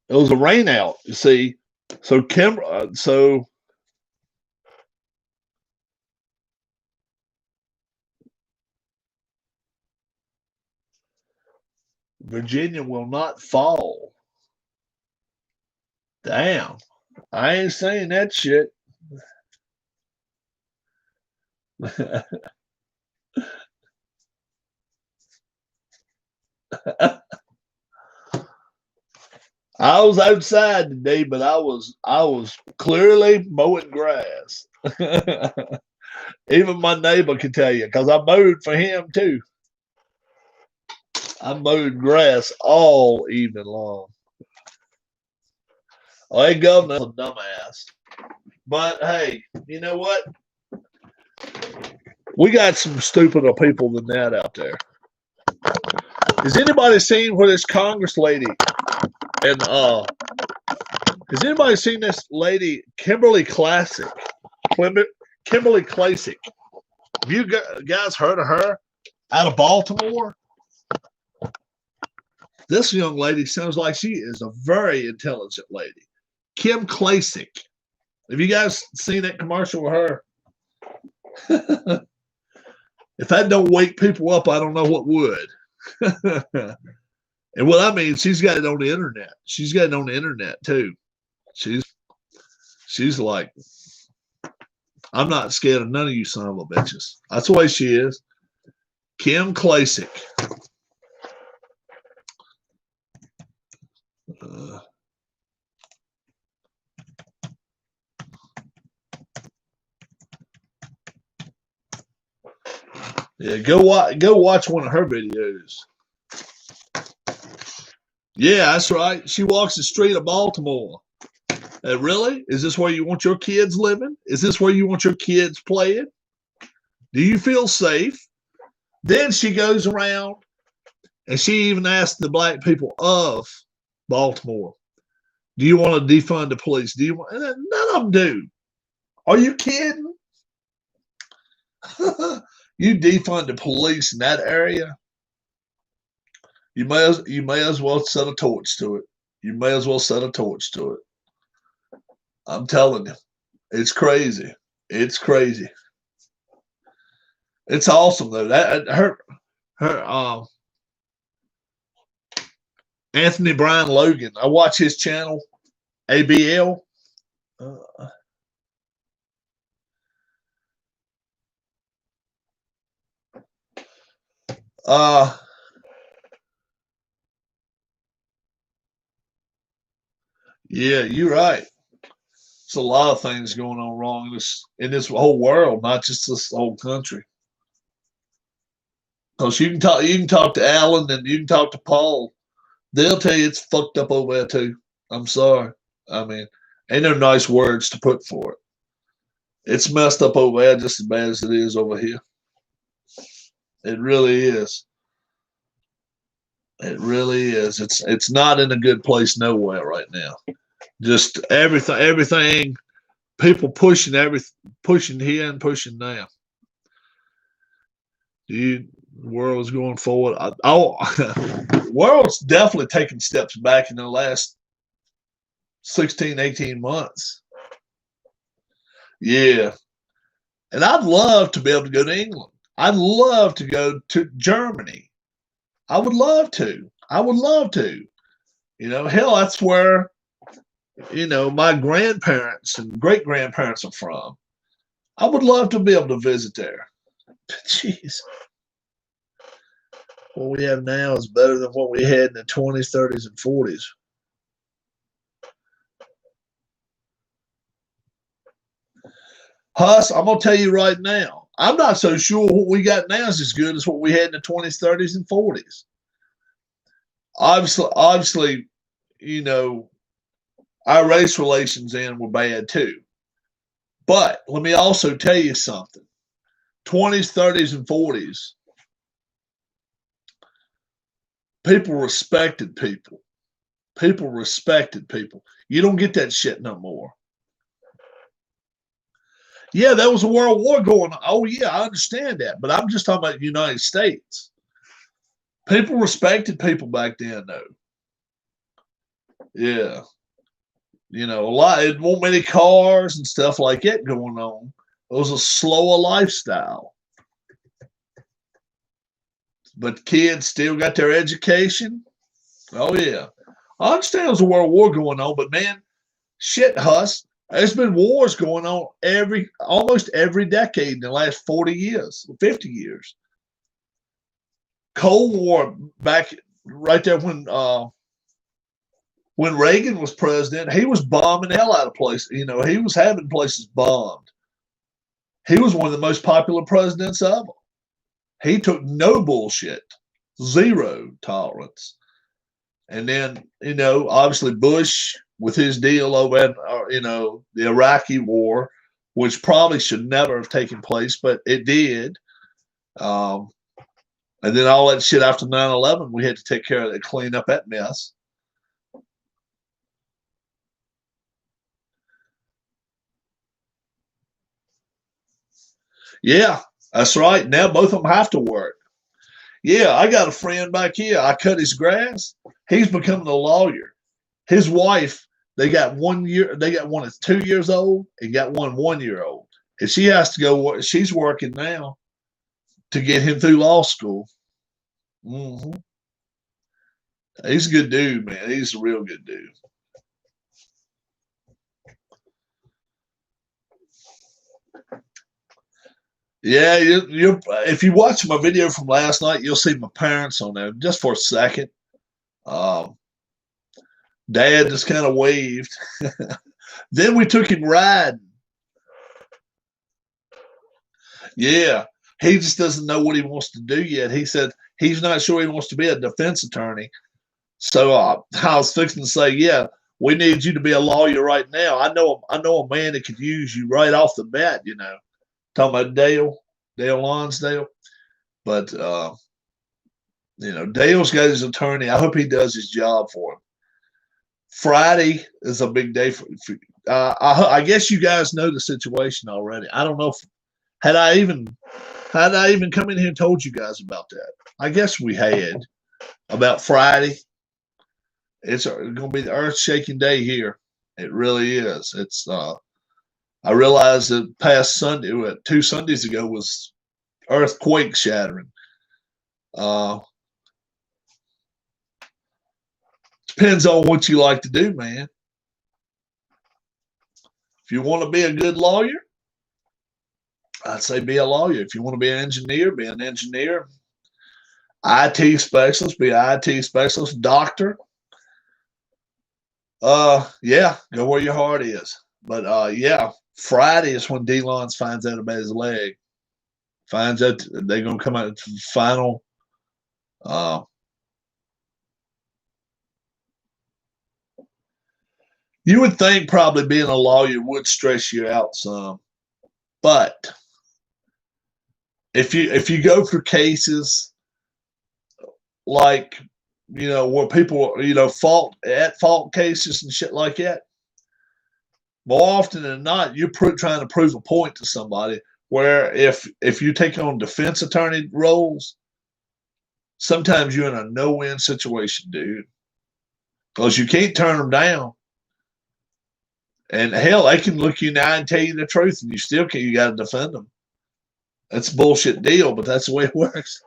it was a rain out. You see, so Virginia will not fall. Damn, I ain't saying that shit. I was outside today, but I was clearly mowing grass. Even my neighbor could tell you because I mowed for him too. I mowed grass all evening long. Oh, that governor's a dumbass. But hey, you know what? We got some stupider people than that out there. Has anybody seen where this Congress lady and has anybody seen this lady Kimberly Classic? Kimberly Classic. Have you guys heard of her? Out of Baltimore? This young lady sounds like she is a very intelligent lady. Kim Klacik. Have you guys seen that commercial with her? If that don't wake people up, I don't know what would. And what I mean, she's got it on the internet. She's got it on the internet too. She's like, I'm not scared of none of you son of a bitches. That's the way she is. Kim Klacik. Yeah, go watch one of her videos. Yeah, that's right. She walks the street of Baltimore. Really? Is this where you want your kids living? Is this where you want your kids playing? Do you feel safe? Then she goes around and she even asked the black people of Baltimore, do you want to defund the police? Do you want? None of them do. Are you kidding? You defund the police in that area? You may as well set a torch to it. You may as well set a torch to it. I'm telling you, it's crazy. It's crazy. It's awesome though. That her Anthony Brian Logan. I watch his channel, ABL. Yeah, you're right. It's a lot of things going on wrong in this whole world, not just this whole country. Because you can talk to Alan and you can talk to Paul. They'll tell you it's fucked up over there too. I'm sorry. I mean, ain't no nice words to put for it. It's messed up over there just as bad as it is over here. It really is. It really is. It's not in a good place nowhere right now. Just everything. People pushing here and pushing there. The world's going forward. The world's definitely taking steps back in the last 16, 18 months. Yeah. And I'd love to be able to go to England. I'd love to go to Germany. I would love to. I would love to. Hell, that's where, my grandparents and great grandparents are from. I would love to be able to visit there. Jeez. What we have now is better than what we had in the 20s, 30s, and 40s. Huss, I'm going to tell you right now, I'm not so sure what we got now is as good as what we had in the 20s, 30s, and 40s. Obviously, our race relations then were bad too. But let me also tell you something. 20s, 30s, and 40s, People respected people. People respected people. You don't get that shit no more. Yeah, there was a world war going on. Oh, yeah, I understand that. But I'm just talking about the United States. People respected people back then, though. Yeah. You know, it wasn't many cars and stuff like that going on. It was a slower lifestyle. But kids still got their education. Oh, yeah. I understand there's a world war going on, but man, shit, Huss, there's been wars going on almost every decade in the last 40 years, 50 years. Cold War back right there when Reagan was president, he was bombing the hell out of places. You know, he was having places bombed. He was one of the most popular presidents ever. He took no bullshit, zero tolerance. And then, you know, obviously Bush with his deal over at, you know, the Iraqi war, which probably should never have taken place, but it did. And then all that shit after 9/11, we had to take care of it, clean up that mess. Yeah, that's right. Now both of them have to work. Yeah, I got a friend back here. I cut his grass. He's becoming a lawyer. His wife, they got 1 year. They got one that's 2 years old and got one 1 year old, and she has to go work. She's working now to get him through law school. Hmm. He's a good dude, man. He's a real good dude. Yeah, if you watch my video from last night, you'll see my parents on there just for a second. Um, Dad just kind of waved. Then we took him riding. Yeah, he just doesn't know what he wants to do yet. He said he's not sure he wants to be a defense attorney. So I was fixing to say, yeah, we need you to be a lawyer right now. I know a man that could use you right off the bat. You know, talking about Dale Lonsdale. But you know, Dale's got his attorney. I hope he does his job for him. Friday is a big day for I guess you guys know the situation already. I don't know if had I even come in here and told you guys about that. I guess we had about Friday. It's going to be the earth-shaking day here. It really is. It's I realized that past Sunday, 2 Sundays ago, was earthquake shattering. Depends on what you like to do, man. If you want to be a good lawyer, I'd say be a lawyer. If you want to be an engineer, be an engineer. IT specialist, be an IT specialist. Doctor. Yeah, go where your heart is. But yeah, Friday is when D-Lons finds out about his leg. Finds out they're gonna come out to the final. You would think probably being a lawyer would stress you out some, but if you go for cases like, you know, where people, you know, fault cases and shit like that, more often than not, you're trying to prove a point to somebody. Where if you take on defense attorney roles, sometimes you're in a no-win situation, dude, because you can't turn them down. And hell, they can look you in the eye and tell you the truth, and you still can't. You got to defend them. That's a bullshit deal, but that's the way it works.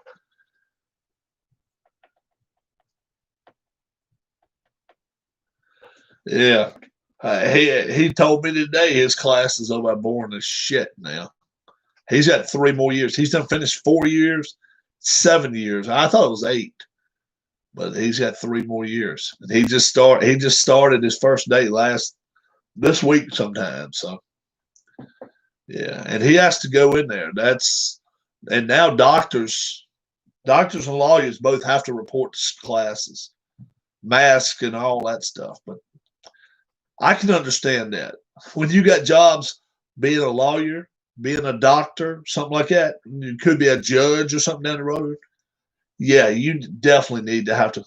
Yeah. He told me today his class is over boring as shit now. He's got 3 more years. He's done finished 4 years, 7 years. I thought it was 8, but he's got 3 more years. And he just started his first day this week sometime. So yeah, and he has to go in there. And now doctors and lawyers both have to report to classes, mask and all that stuff. But I can understand that. When you got jobs being a lawyer, being a doctor, something like that, you could be a judge or something down the road. Yeah, you definitely need to have to.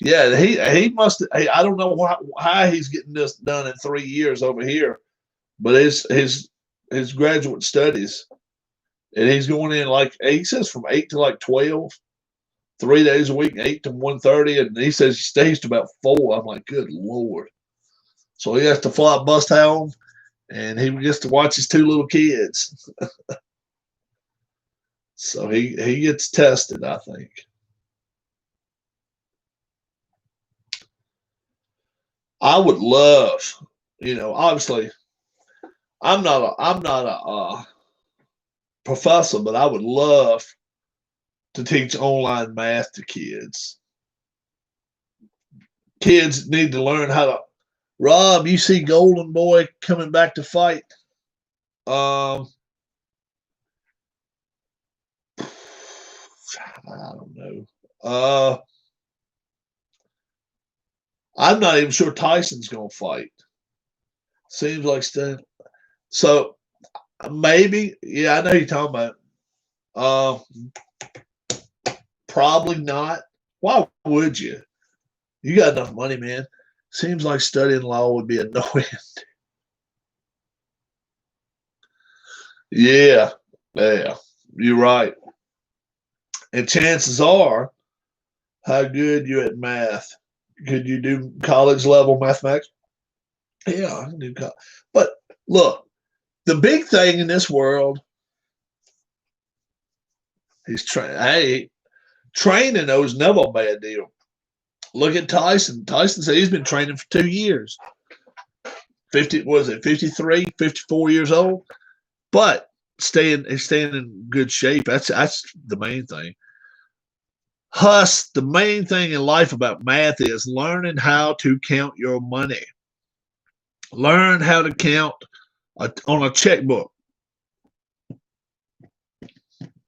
Yeah, he must. I don't know how he's getting this done in 3 years over here, but his graduate studies, and he's going in like he says from 8 to like 12, 3 days a week, 8 to 1:30, and he says he stays to about 4. I'm like, good Lord. So he has to fly bus home, and he gets to watch his two little kids. So he gets tested, I think. I would love, obviously, I'm not a professor, but I would love to teach online math to kids. Kids need to learn how to. Rob, you see Golden Boy coming back to fight? Um, I don't know. I'm not even sure Tyson's going to fight. Seems like so maybe. Yeah, I know you're talking about. Uh, Probably not. Why would you? You got enough money, man. Seems like studying law would be annoying. Yeah, yeah, you're right. And chances are, how good you at math? Could you do college level mathematics? Yeah, I can do. But look, the big thing in this world is Hey, training though is never a bad deal. Look at Tyson. Tyson said he's been training for 2 years. 50 was it 53, 54 years old, but staying in good shape. That's the main thing. The main thing in life about math is learning how to count your money. Learn how to count on a checkbook.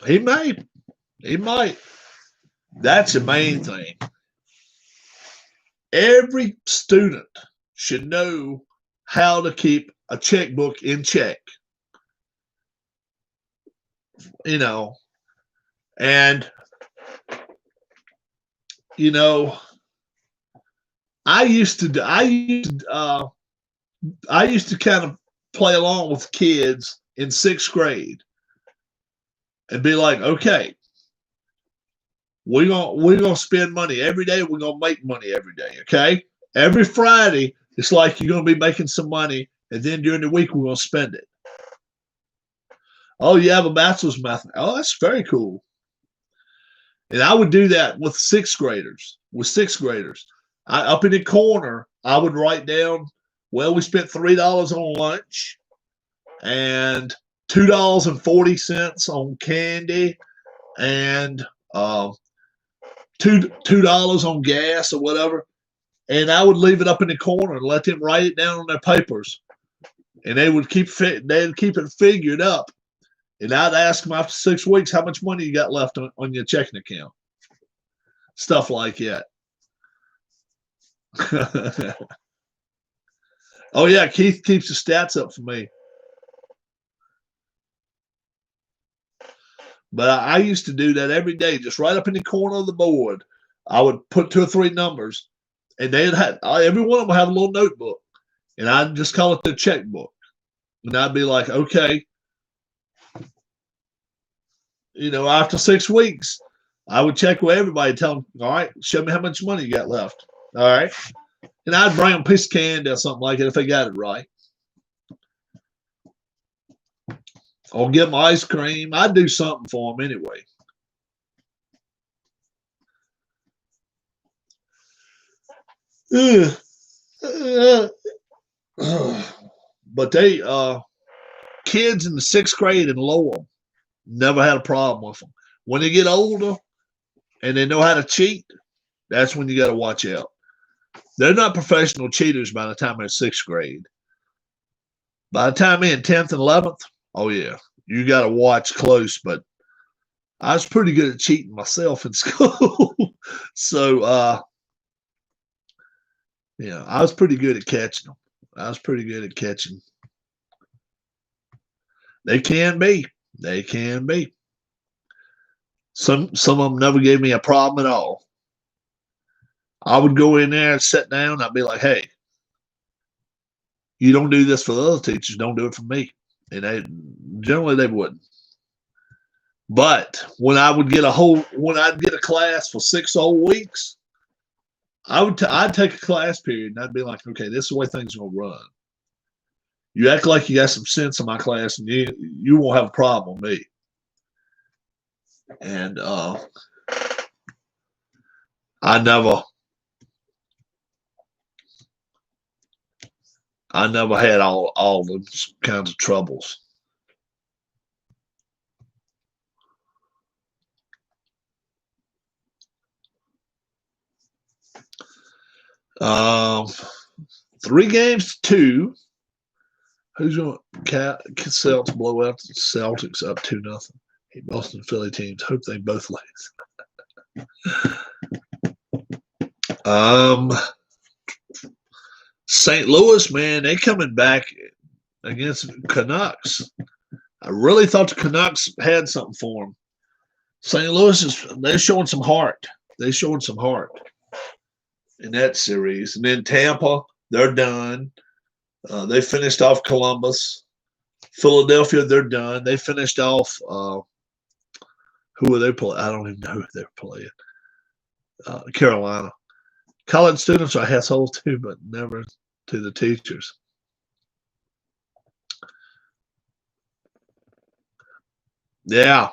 He may. He might. That's the main thing. Every student should know how to keep a checkbook in check. You know, and you know, I used to kind of play along with kids in 6th grade and be like, okay, we're gonna spend money every day. We're gonna make money every day. Okay, every Friday it's like you're gonna be making some money, and then during the week we're gonna spend it. Oh, you have a bachelor's math. Oh, that's very cool. And I would do that with 6th graders. Up in the corner, I would write down. Well, we spent $3 on lunch and $2.40 on candy and $2 on gas or whatever. And I would leave it up in the corner and let them write it down on their papers, and they'd keep it figured up. And I'd ask them after 6 weeks, how much money you got left on your checking account, stuff like that. Oh yeah, Keith keeps the stats up for me. But I used to do that every day, just right up in the corner of the board. I would put 2 or 3 numbers, and every one of them have a little notebook, and I'd just call it the checkbook. And I'd be like, okay, after 6 weeks, I would check with everybody, tell them, all right, show me how much money you got left. All right. And I'd bring them a piece of candy or something like it if they got it right. Or give them ice cream. I'd do something for them anyway. But kids in the 6th grade and lower never had a problem with them. When they get older and they know how to cheat, that's when you got to watch out. They're not professional cheaters by the time they're 6th grade. By the time they're in 10th and 11th, oh yeah, you got to watch close. But I was pretty good at cheating myself in school. So, I was pretty good at catching them. I was pretty good at catching. They can be. They can be. Some of them never gave me a problem at all. I would go in there and sit down. I'd be like, "Hey, you don't do this for the other teachers. Don't do it for me." And generally they wouldn't. But when I'd get a class for 6 whole weeks, I'd take a class period and I'd be like, "Okay, this is the way things are gonna run. You act like you got some sense in my class, and you won't have a problem with me." And I never had all those kinds of troubles. Um, 3-2. Who's going to Celtics blow out the Celtics up 2-0? Hey, Boston and Philly teams. Hope they both lose. St. Louis, man, they coming back against Canucks. I really thought the Canucks had something for them. St. Louis they're showing some heart. They're showing some heart in that series. And then Tampa, they're done. They finished off Columbus. Philadelphia, they're done. They finished off who are they playing? I don't even know who they're playing. Carolina. College students are assholes too, but never to the teachers. Yeah.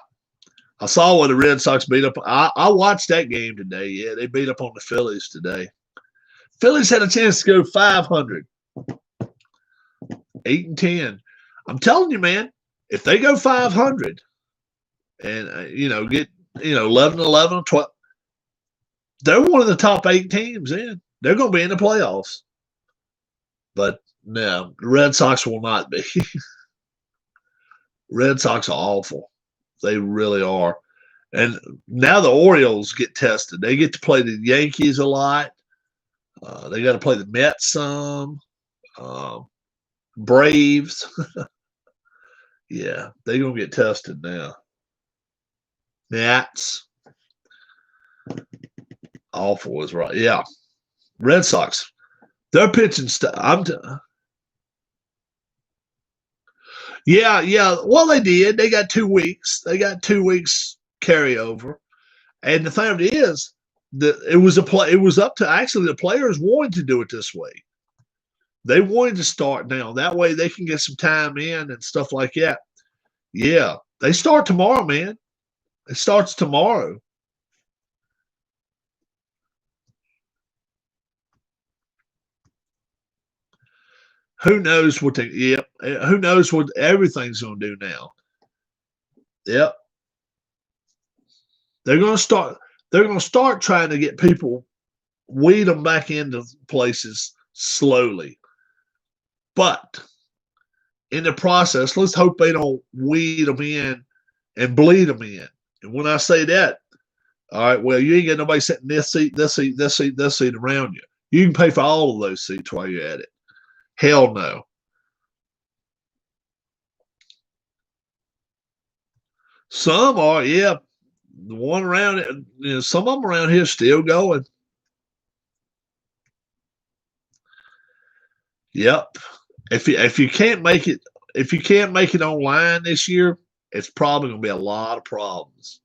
I saw what the Red Sox beat up. I watched that game today. Yeah, they beat up on the Phillies today. Phillies had a chance to go 500. 8-10. I'm telling you, man, if they go 500 and get 11-11 or 12, they're one of the top 8 teams in. They're going to be in the playoffs. But no, the Red Sox will not be. Red Sox are awful. They really are. And now the Orioles get tested. They get to play the Yankees a lot. They got to play the Mets some. Braves. Yeah, they're going to get tested now. Nats. Awful is right. Yeah. Red Sox. They're pitching stuff. Yeah. Well, they did. They got 2 weeks. They got 2 weeks carryover. And the thing of it is that it was up to actually the players wanted to do it this way. They wanted to start now. That way they can get some time in and stuff like that. Yeah. They start tomorrow, man. It starts tomorrow. Who knows what who knows what everything's going to do now. Yep. They're going to start trying to get people, weed them back into places slowly. But in the process, let's hope they don't weed them in and bleed them in. And when I say that, all right, well, you ain't got nobody sitting this seat around you. You can pay for all of those seats while you're at it. Hell no. Some are, yeah. The one around, some of them around here still going. Yep. If you can't make it online this year, it's probably going to be a lot of problems.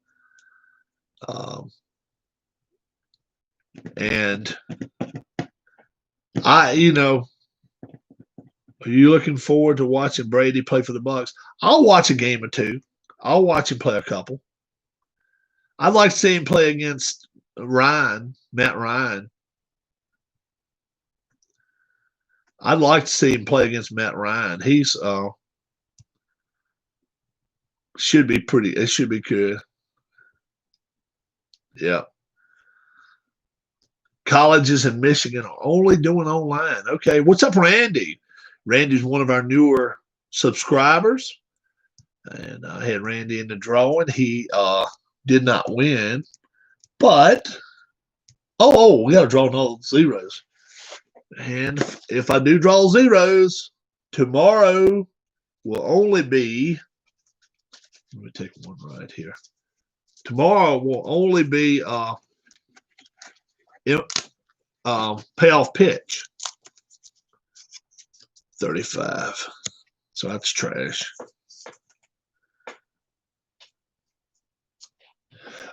And are you looking forward to watching Brady play for the Bucs? I'll watch a game or two. I'll watch him play a couple. I'd like to see him play against Matt Ryan. I'd like to see him play against Matt Ryan. He's should be pretty. It should be good. Yeah. Colleges in Michigan are only doing online. Okay. What's up, Randy? Randy's one of our newer subscribers. And I had Randy in the drawing. He did not win. But, we got to draw all zeros. And if I do draw zeros, tomorrow will only be, let me take one right here. Tomorrow will only be payoff pitch. 35. So that's trash.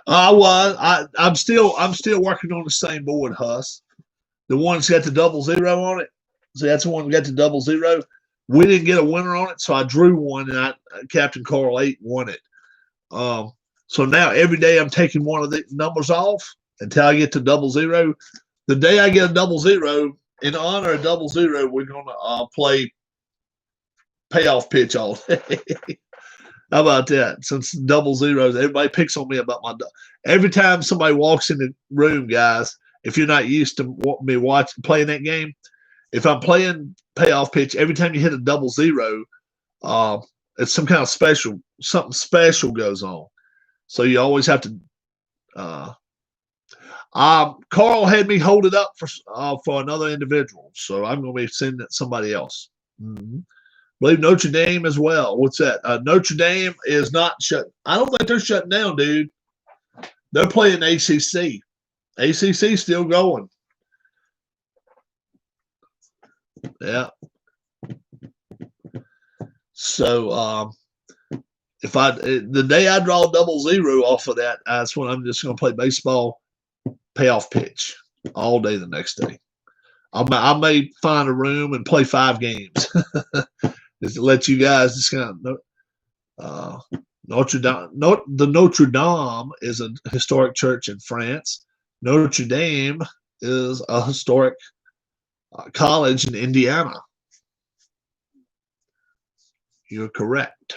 I'm still working on the same board, Huss. The one that's got the 00 on it. So that's the one that got the 00. We didn't get a winner on it, so I drew one, and Captain Carl 8 won it. So now every day I'm taking one of the numbers off until I get to 00. The day I get a 00, in honor of 00, we're gonna play payoff pitch all day. How about that? Since 00s, everybody picks on me about my. Every time somebody walks in the room, guys, if you're not used to me playing that game, if I'm playing payoff pitch, every time you hit a 00, it's some kind of something special goes on. So you always have to. Carl had me hold it up for another individual, so I'm going to be sending it to somebody else. Mm-hmm. I believe Notre Dame as well. What's that? Notre Dame is not shut. I don't think they're shutting down, dude. They're playing ACC. ACC still going. Yeah. So if the day I draw 00 off of that's when I'm just going to play baseball payoff pitch all day the next day. I may find a room and play 5 games. Just to let you guys just kind of Notre Dame. The Notre Dame is a historic church in France. Notre Dame is a historic college in Indiana. You're correct.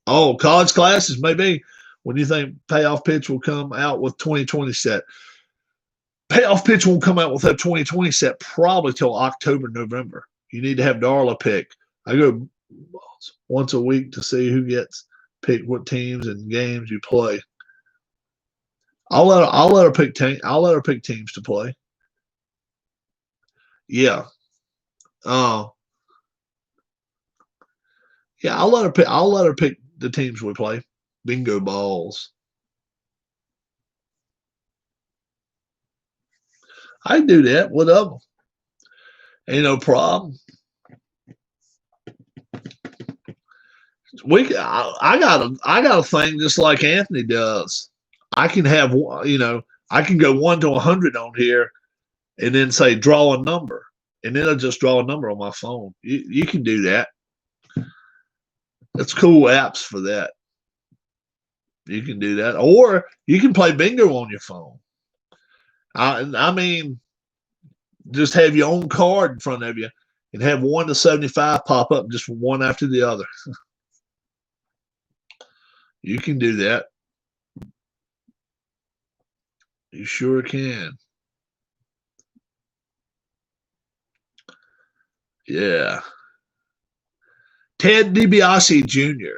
Oh, college classes, maybe. When do you think payoff pitch will come out with 2020 set? Payoff pitch won't come out with that 2020 set probably till October, November. You need to have Darla pick. I go once a week to see who gets picked, what teams and games you play. I'll let her pick teams to play. Yeah. Yeah, I'll let her pick the teams we play. Bingo balls. I can do that. Whatever. Ain't no problem. I got a thing just like Anthony does. I can have I can go 1 to 100 on here, and then say draw a number, and then I'll just draw a number on my phone. You can do that. It's cool apps for that. You can do that, or you can play bingo on your phone. I mean, just have your own card in front of you and have 1 to 75 pop up just one after the other. You can do that. You sure can. Yeah. Ted DiBiase Jr.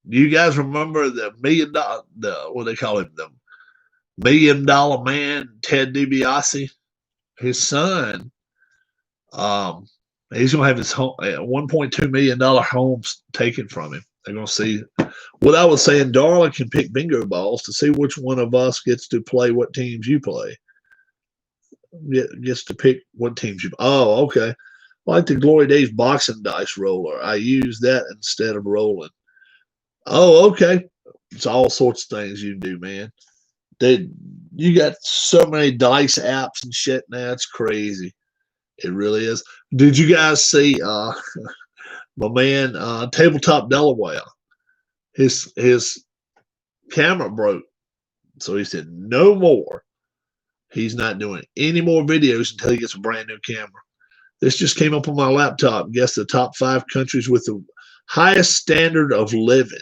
Do you guys remember the what they call him, the $1 million man, Ted DiBiase? His son, he's going to have his home, $1.2 million home taken from him. They're going to see what I was saying. Darla can pick bingo balls to see which one of us gets to play what teams you play. Gets to pick what teams you. Oh, okay. Like the Glory Days boxing dice roller. I use that instead of rolling. Oh, okay. It's all sorts of things you do, man. You got so many dice apps and shit now. It's crazy. It really is. Did you guys see my man Tabletop Delaware? His camera broke. So he said no more. He's not doing any more videos until he gets a brand new camera. This just came up on my laptop. Guess the top 5 countries with the highest standard of living.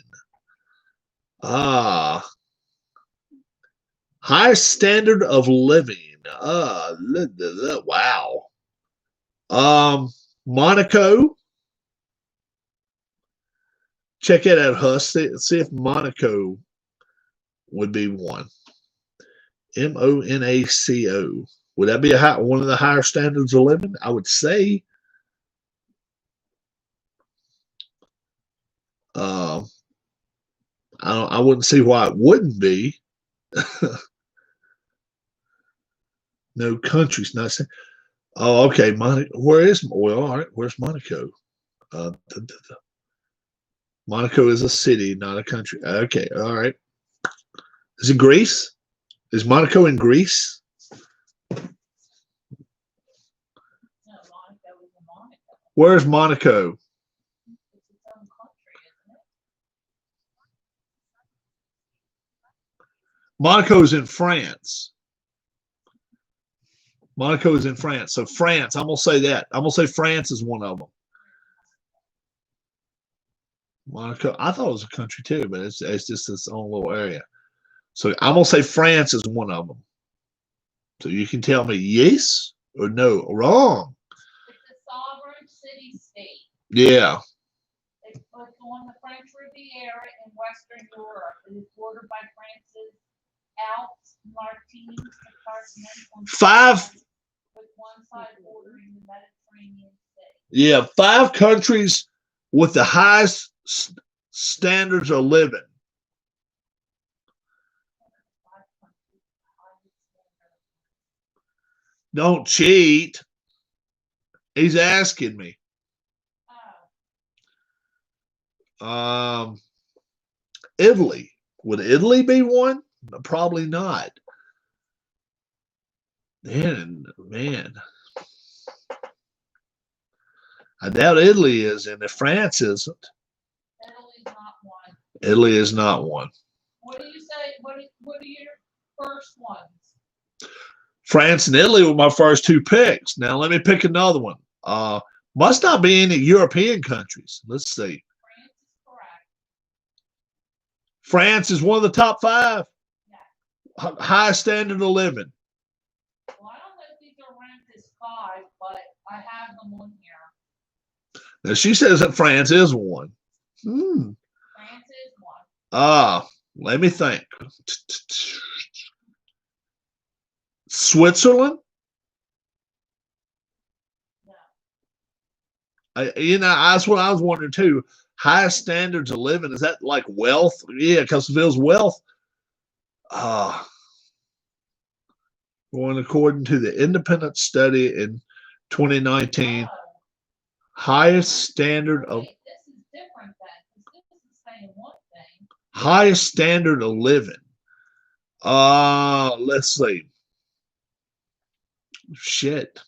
Highest standard of living. Wow. Monaco. Check it out, Huss. See if Monaco would be one. Monaco. Would that be one of the higher standards of living? I would say. Uh, I wouldn't see why it wouldn't be. No countries. Not saying. Oh, okay. Where is? Well, all right. Where's Monaco? Uh, Monaco is a city, not a country. Okay. All right. Is it Greece? Is Monaco in Greece? No, Monaco is in Monaco. Where's Monaco? It's its own country, isn't it? Monaco is in France. Monaco is in France. So France, I'm gonna say that. I'm gonna say France is one of them. Monaco, I thought it was a country too, but it's just its own little area. So I'm gonna say France is one of them. So you can tell me yes or no. Wrong. It's a sovereign city-state. Yeah. It's on the French Riviera in Western Europe. It is bordered by France's Alps, Martinique, Department, Five. with one side bordering the Mediterranean Sea. Yeah, 5 countries with the highest standards of living. Don't cheat. He's asking me. Italy. Would Italy be one? Probably not. Man. I doubt Italy is, and if France isn't. Italy's not one. Italy is not one. What do you say? What are your first ones? France and Italy were my first 2 picks. Now let me pick another one. Must not be any European countries. Let's see. France is correct. France is one of the top 5. Yeah. Highest standard of living. Well, I don't know if these are ranked as 5, but I have them on here. Now she says that France is one. France is one. Let me think. Switzerland? No. That's what I was wondering too. Highest standards of living, is that like wealth? Yeah, because if it was wealth, going according to the independent study in 2019, highest standard of This is different then, because this is saying one thing. highest standard of living. Let's see. Shit.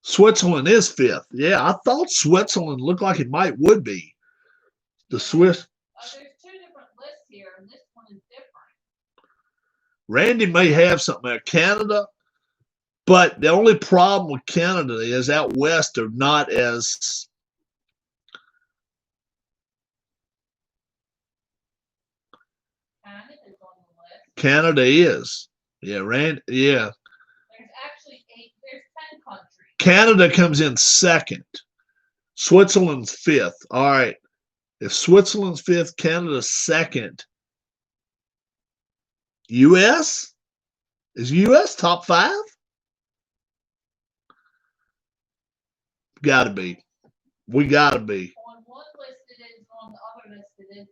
Switzerland is 5th. Yeah, I thought Switzerland looked like it would be. The Swiss. There's 2 different lists here, and this one is different. Randy may have something there. Canada, but the only problem with Canada is out west they're not as. Canada's on the list. Canada is. Yeah, yeah. There's actually 8. There's 10 countries. Canada comes in 2nd. Switzerland's 5th. All right. If Switzerland's 5th, Canada's 2nd. U.S. Is U.S. top 5? Got to be. We got to be. On one list it is, on the other list it isn't.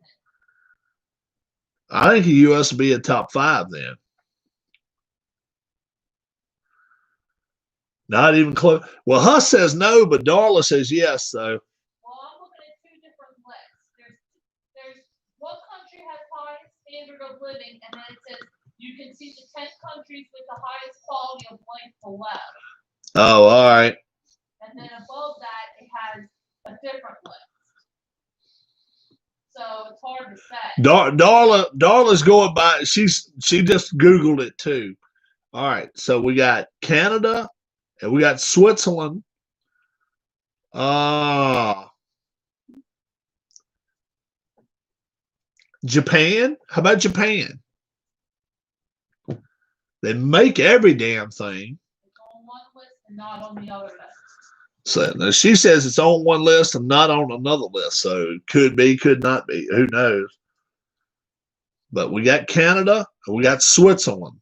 I think the U.S. will be a top 5 then. Not even close. Well, Huss says no, but Darla says yes. So. Well, I'm looking at 2 different lists. There's one country has highest standard of living, and then it says you can see the 10 countries with the highest quality of life below. Oh, all right. And then above that, it has a different list. So it's hard to say. Darla's going by. She just Googled it too. All right. So we got Canada. And we got Switzerland. Japan. How about Japan? They make every damn thing. It's on one list and not on the other list. So now she says it's on one list and not on another list. So it could be, could not be. Who knows? But we got Canada and we got Switzerland.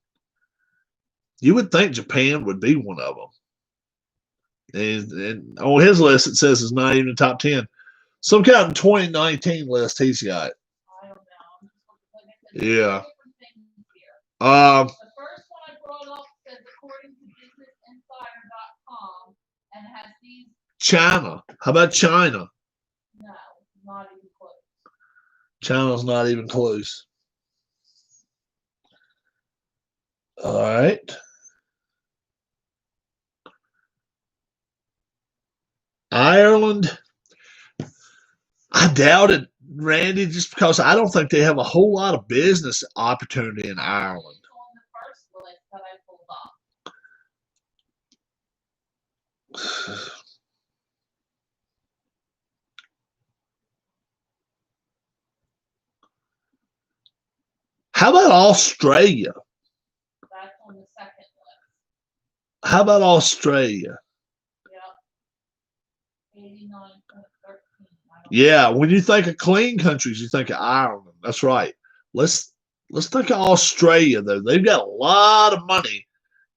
You would think Japan would be one of them. And on his list, it says it's not even the top 10. Some kind of 2019 list he's got. I don't know. Yeah. The first one I brought up says according to BusinessInsider.com, and it has these. China. How about China? No, not even close. China's not even close. All right. Ireland. I doubt it, Randy, just because I don't think they have a whole lot of business opportunity in Ireland. On the first list that I pulled up. How about Australia? That's on the second list. How about Australia? Yep. 89.13. Yeah, when you think of clean countries, you think of Ireland. That's right. Let's think of Australia though. They've got a lot of money,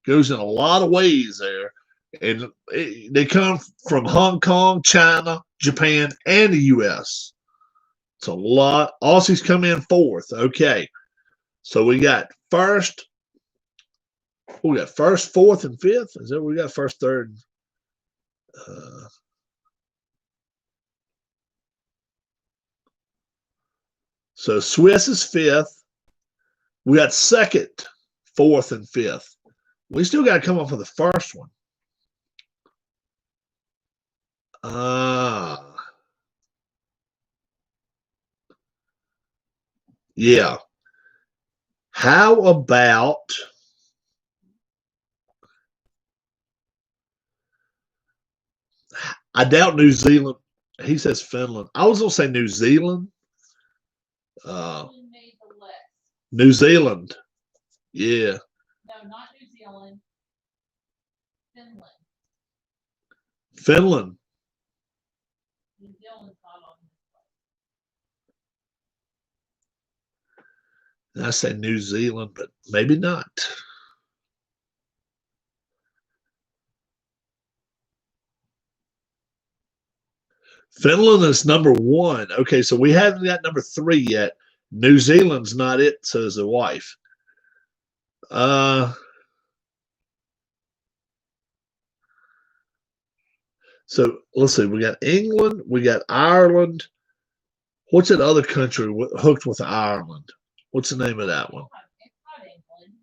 goes in a lot of ways there, and they come from Hong Kong, China, Japan, and the U.S. It's a lot. Aussies come in fourth. Okay, so we got first. We got first, fourth, and fifth. Is that what we got? First, third. So Swiss is fifth. We got second, fourth, and fifth. We still got to come up with the first one. Yeah. How about I doubt New Zealand. He says Finland. I was gonna say New Zealand. Made the list. New Zealand. Yeah. No, not New Zealand. Finland. Finland. New Zealand's not on this list. I say New Zealand, but maybe not. Finland is number one. Okay, so we haven't got number three yet. New Zealand's not it, says the wife. So let's see. We got England. We got Ireland. What's that other country hooked with Ireland? What's the name of that one? It's not England.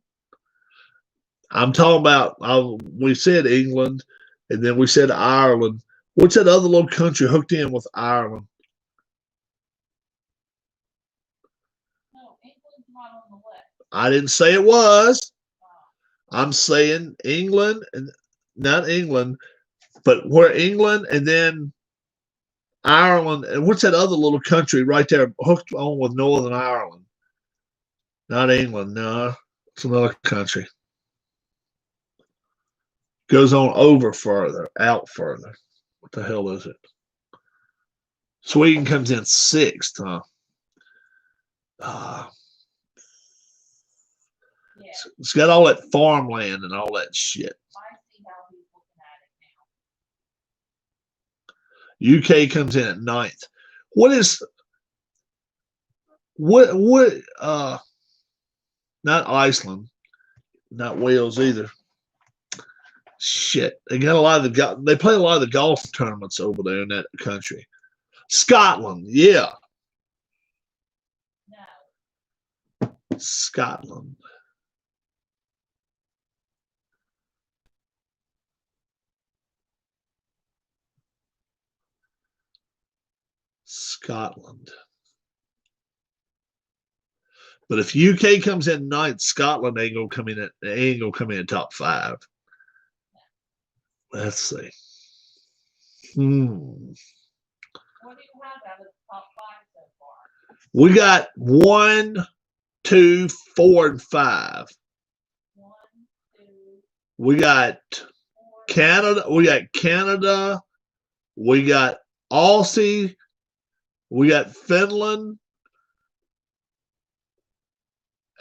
I'm talking about. We said England, and then we said Ireland. What's that other little country hooked in with Ireland? No, England's not on the list. I didn't say it was. I'm saying England, and not England, but where England and then Ireland. And what's that other little country right there hooked on with Northern Ireland? Not England. No, it's another country. Goes on over further, out further. What the hell is it? Sweden comes in sixth, huh? Yeah. It's got all that farmland and all that shit. I see how he's looking at it now. UK comes in at ninth. What not Iceland, not Wales either. Shit. They got a lot of they play a lot of the golf tournaments over there in that country. Scotland, yeah. No. Scotland. Scotland. But if UK comes in ninth, Scotland ain't gonna come in top five. Let's see. What do you have out of the top five so far? We got 1, 2, 4, and 5. 1, 2. We got 4, Canada. We got Canada. We got Aussie. We got Finland.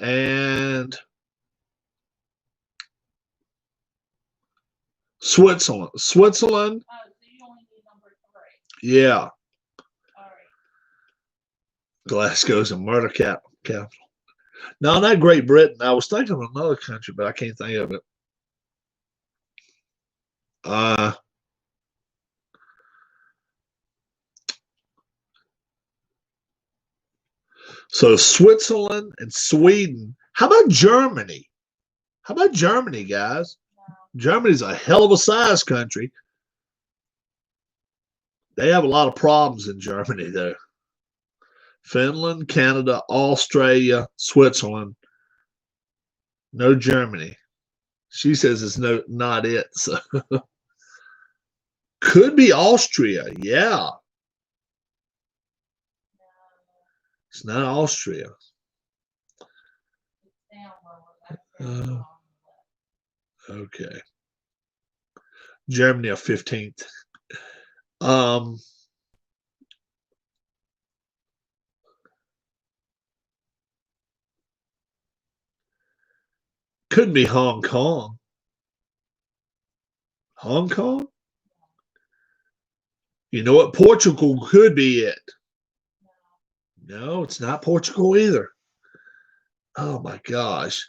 And Switzerland. Switzerland. Oh, so you only need number 3. Yeah. All right. Glasgow's a murder capital. No, not Great Britain. I was thinking of another country, but I can't think of it. So Switzerland and Sweden. How about Germany? How about Germany, guys? No. Germany's a hell of a size country. They have a lot of problems in Germany, though. Finland, Canada, Australia, Switzerland. No Germany. She says it's not it. So could be Austria. Yeah. No. It's not Austria. It's down lower. That's down Okay. Germany are 15th. Could be Hong Kong. Hong Kong? You know what? Portugal could be it. No, it's not Portugal either. Oh my gosh.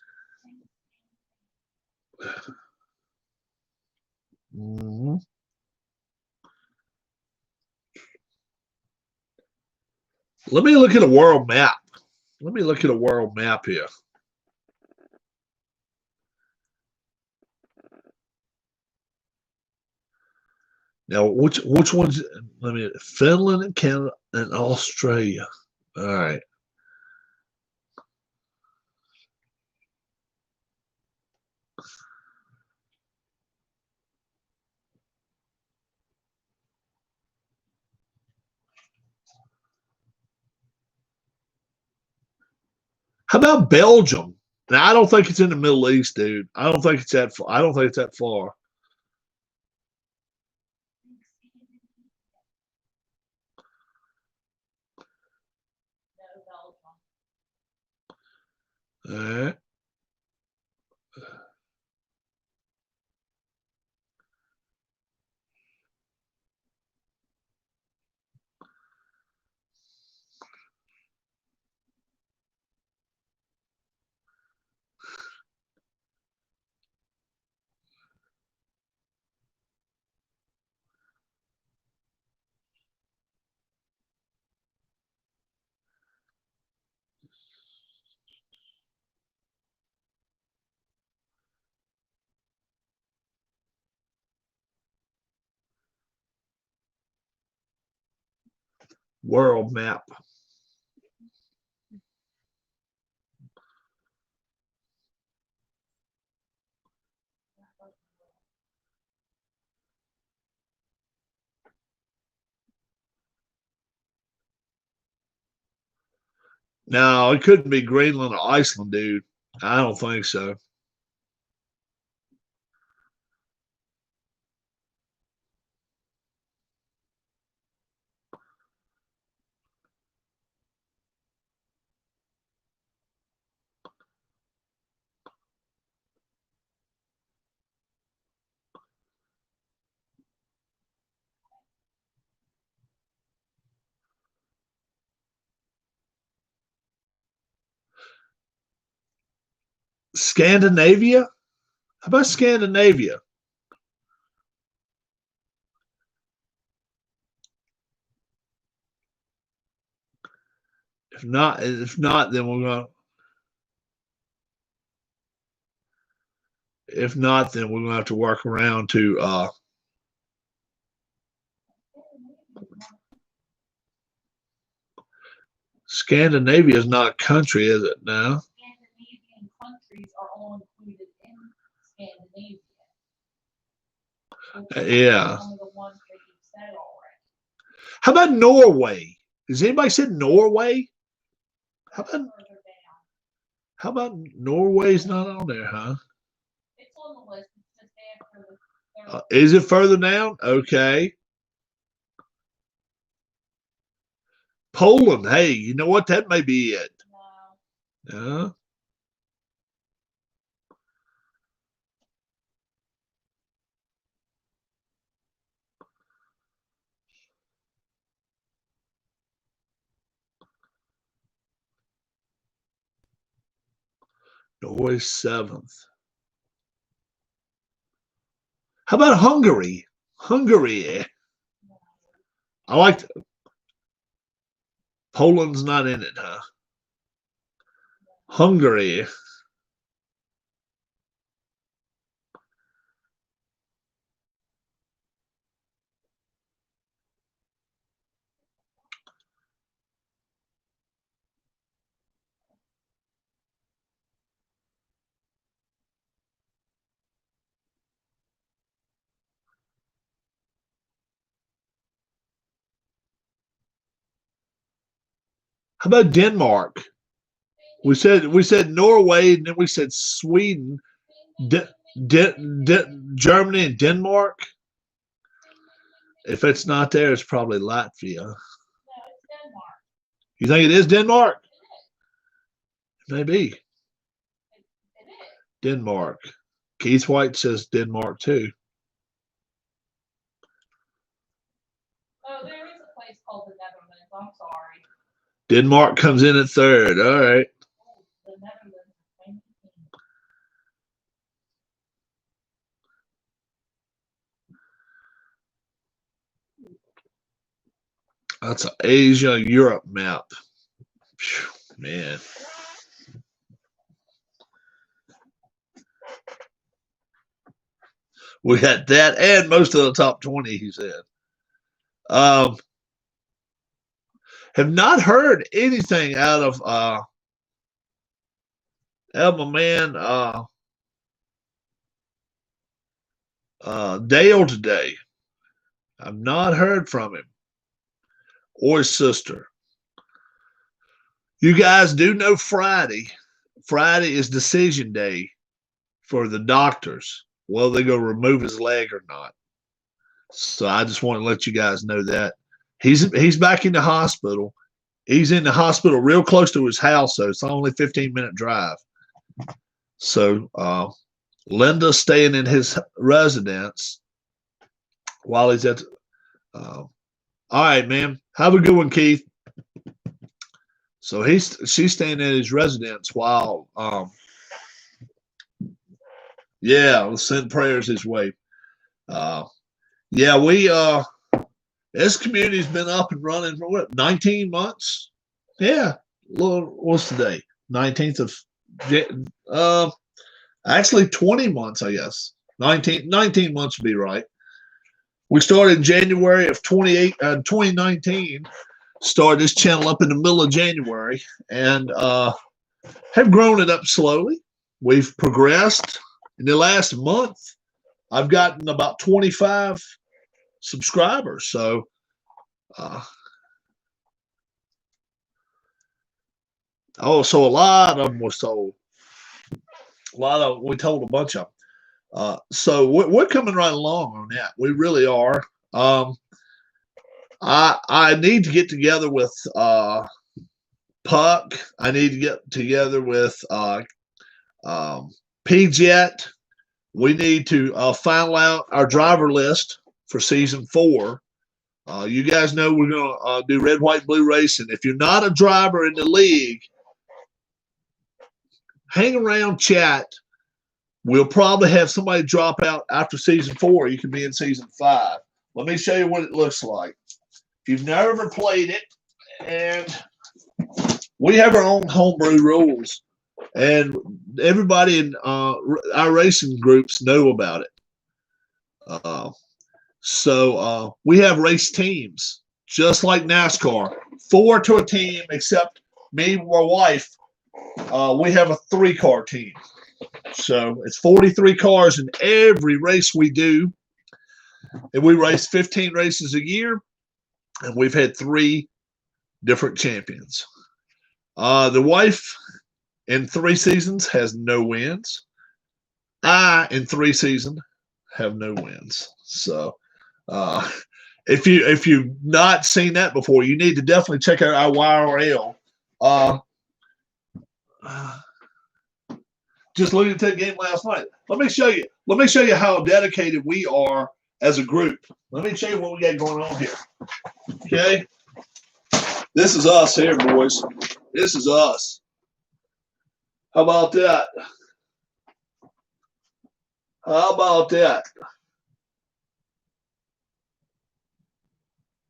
Mm-hmm. Let me look at a world map. Let me look at a world map here. Now, which ones? Let me. Finland and Canada and Australia. All right. How about Belgium? Now, I don't think it's in the Middle East, dude. I don't think it's that far. I don't think it's that far. All right. World map. No, it couldn't be Greenland or Iceland, dude. I don't think so. Scandinavia? How about Scandinavia? If not, then we're gonna. If not, then we're gonna have to work around to. Scandinavia is not a country, is it? Now. Scandinavian countries are all included in Scandinavia. Yeah. Some of the ones that you said already. How about Norway? Has anybody said Norway? How about Further down. how about Norway's not on there, huh? It's on the list. It's just after the third. Is it further down? Okay. Poland. Hey, you know what? That may be it. No. Norway 7th. How about Hungary? Hungary. I like Poland's not in it, huh? Hungary. How about Denmark? We said Norway, and then we said Sweden, Germany, and Denmark. If it's not there, it's probably Latvia. No, it's Denmark. You think it is Denmark? It is. Maybe. It is. Denmark. Keith White says Denmark too. Oh, there is a place called the Netherlands. I'm sorry. Denmark comes in at 3rd. All right. Oh, the Netherlands is 19. That's an Asia Europe map. Whew, man. We got that and most of the top 20, he said. Have not heard anything out of my man Dale today. I've not heard from him or his sister. You guys do know Friday. Friday is decision day for the doctors. Well, they go remove his leg or not. So I just want to let you guys know that. He's back in the hospital. He's in the hospital real close to his house, so it's only a 15-minute drive. So Linda's staying in his residence while he's at. All right, man. Have a good one, Keith. So she's staying in his residence while. Yeah, we'll send prayers his way. Yeah, we this community's been up and running for what, 19 months? Yeah. What's today? 19th of actually 20 months, I guess. 19 months would be right. We started in January of 2019. Started this channel up in the middle of January and have grown it up slowly. We've progressed. In the last month, I've gotten about 25 subscribers. So so a lot of them were sold. We told a bunch of them. So we're coming right along on that. We really are. I need to get together with Puck. I need to get together with PJet. We need to final out our driver list for season 4. You guys know we're going to do red, white, blue racing. If you're not a driver in the league, hang around, chat. We'll probably have somebody drop out after season 4. You can be in season 5. Let me show you what it looks like. If you've never played it, and we have our own homebrew rules, and everybody in our racing groups know about it. So we have race teams, just like NASCAR. 4 to a team, except me and my wife. We have a 3-car team. So it's 43 cars in every race we do. And we race 15 races a year. And we've had 3 different champions. The wife in 3 seasons has no wins. I in 3 seasons have no wins. So if you've not seen that before, you need to definitely check out our YRL. Just looking at that game last night. Let me show you how dedicated we are as a group. Let me show you what we got going on here. Okay? This is us here, boys. This is us. How about that? How about that?